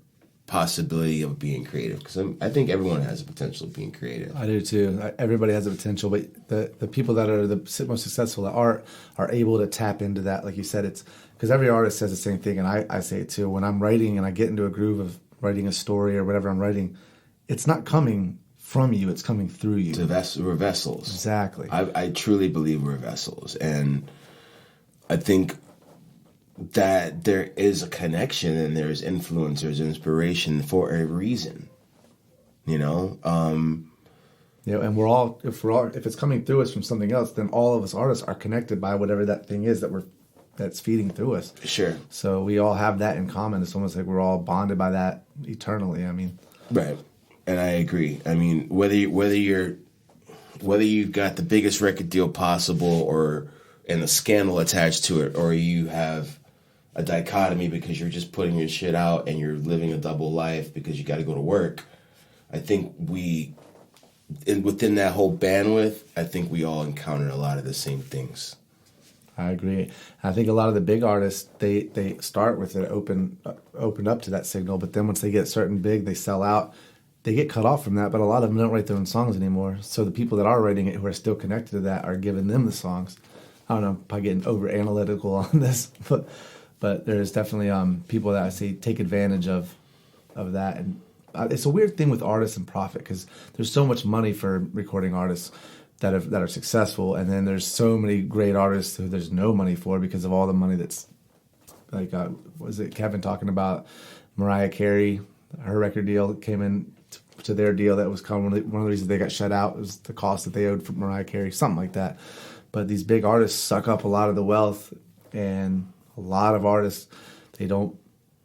possibility of being creative. Because I think everyone has the potential of being creative. I do too. Everybody has the potential, but the people that are the most successful at art are able to tap into that. Like you said, it's because every artist says the same thing, and I say it too. When I'm writing and I get into a groove of writing a story or whatever I'm writing, it's not coming from you, it's coming through you. We're vessels. Exactly. I truly believe we're vessels. And I think that there is a connection and there's influence, there's inspiration for a reason. You know? And if it's coming through us from something else, then all of us artists are connected by whatever that thing is that's feeding through us. Sure. So we all have that in common. It's almost like we're all bonded by that eternally. I mean, right. And I agree. I mean, whether you've got the biggest record deal possible and a scandal attached to it, or you have a dichotomy because you're just putting your shit out and you're living a double life because you got to go to work. I think within that whole bandwidth, I think we all encounter a lot of the same things. I agree. I think a lot of the big artists, they start with it opened up to that signal, but then once they get certain big, they sell out. They get cut off from that, but a lot of them don't write their own songs anymore. So the people that are writing it, who are still connected to that, are giving them the songs. I don't know, I'm probably getting over analytical on this, but there's definitely people that I see take advantage of that. And it's a weird thing with artists and profit because there's so much money for recording artists that are successful, and then there's so many great artists who there's no money for because of all the money that's like was it Kevin talking about Mariah Carey, her record deal came in to their deal, that was kind of one of the reasons they got shut out was the cost that they owed for Mariah Carey, something like that. But these big artists suck up a lot of the wealth, and a lot of artists, they don't,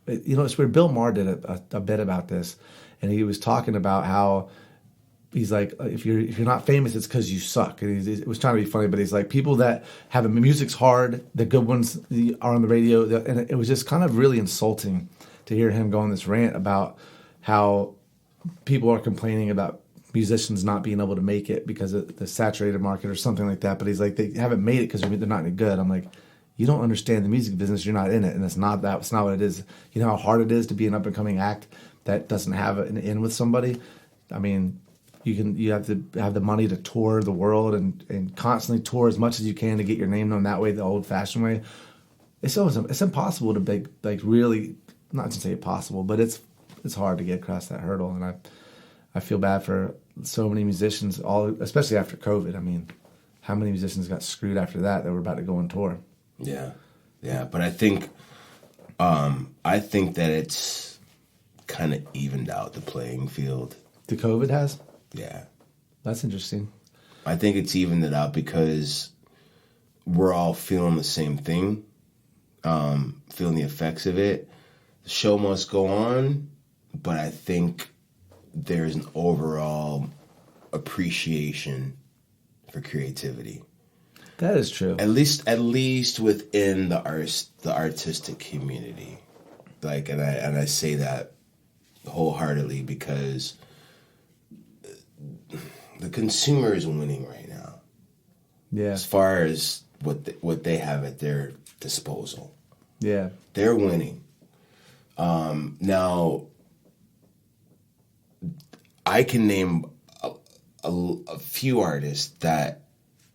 it's weird. Bill Maher did a bit about this, and he was talking about how he's like, if you're not famous, it's because you suck. And it was trying to be funny, but he's like, people that have music's hard, the good ones are on the radio, and it was just kind of really insulting to hear him go on this rant about how people are complaining about musicians not being able to make it because of the saturated market or something like that. But he's like, they haven't made it because they're not any good. I'm like, you don't understand the music business. You're not in it, and it's not that. It's not what it is. You know how hard it is to be an up and coming act that doesn't have an in with somebody. I mean, you have to have the money to tour the world and constantly tour as much as you can to get your name known that way, the old fashioned way. It's impossible to make, like, really, not to say impossible, but it's hard to get across that hurdle. And I feel bad for so many musicians, especially after COVID. I mean, how many musicians got screwed after that were about to go on tour? Yeah. But I think that it's kind of evened out the playing field. The COVID has? Yeah. That's interesting. I think it's evened it out because we're all feeling the same thing, feeling the effects of it. The show must go on, but I think there's an overall appreciation for creativity. That is true. At least within the artistic community. Like, and I say that wholeheartedly because the consumer is winning right now. Yeah. As far as what they have at their disposal. Yeah. They're winning. Now, I can name a few artists that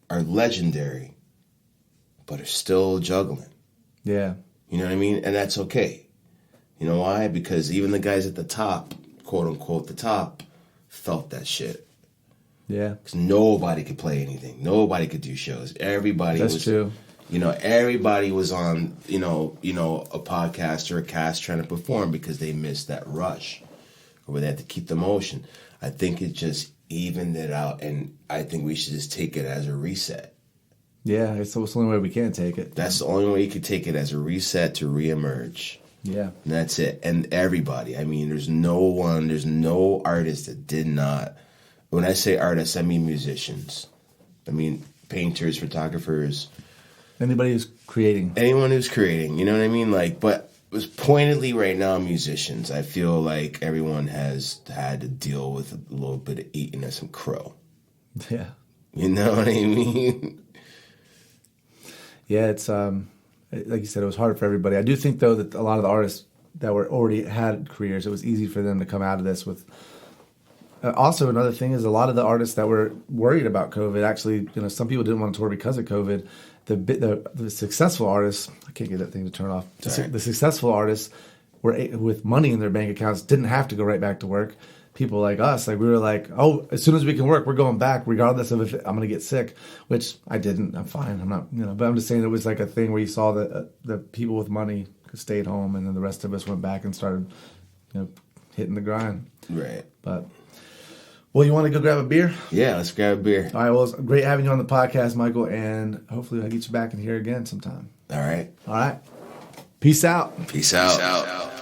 are legendary, but are still juggling. Yeah. You know what I mean? And that's okay. You know why? Because even the guys at the top, quote unquote, the top, felt that shit. Yeah. Because nobody could play anything. Nobody could do shows. Everybody That's was true. Everybody was on, a podcast or a cast trying to perform because they missed that rush or where they had to keep the motion. I think it just evened it out, and I think we should just take it as a reset. Yeah, it's the only way we can take it. That's the only way you could take it, as a reset to reemerge. Yeah. And that's it. And everybody, I mean, there's no artist that did not. When I say artists, I mean musicians. I mean painters, photographers. Anybody who's creating. Anyone who's creating, you know what I mean? But it was pointedly right now musicians. I feel like everyone has had to deal with a little bit of eating of some crow. Yeah. You know what I mean? Yeah, it's like you said, it was hard for everybody. I do think though that a lot of the artists that were already had careers, it was easy for them to come out of this with. Also, another thing is a lot of the artists that were worried about COVID. Actually, some people didn't want to tour because of COVID. The successful artists, I can't get that thing to turn off. The successful artists were with money in their bank accounts, didn't have to go right back to work. People like us, we were like, oh, as soon as we can work, we're going back, regardless of if I'm going to get sick, which I didn't. I'm fine. I'm not, but I'm just saying it was like a thing where you saw the people with money stayed home, and then the rest of us went back and started, hitting the grind. Right. But, well, you want to go grab a beer? Yeah, let's grab a beer. All right. Well, it's great having you on the podcast, Michael, and hopefully I'll get you back in here again sometime. All right. All right. Peace out. Peace out.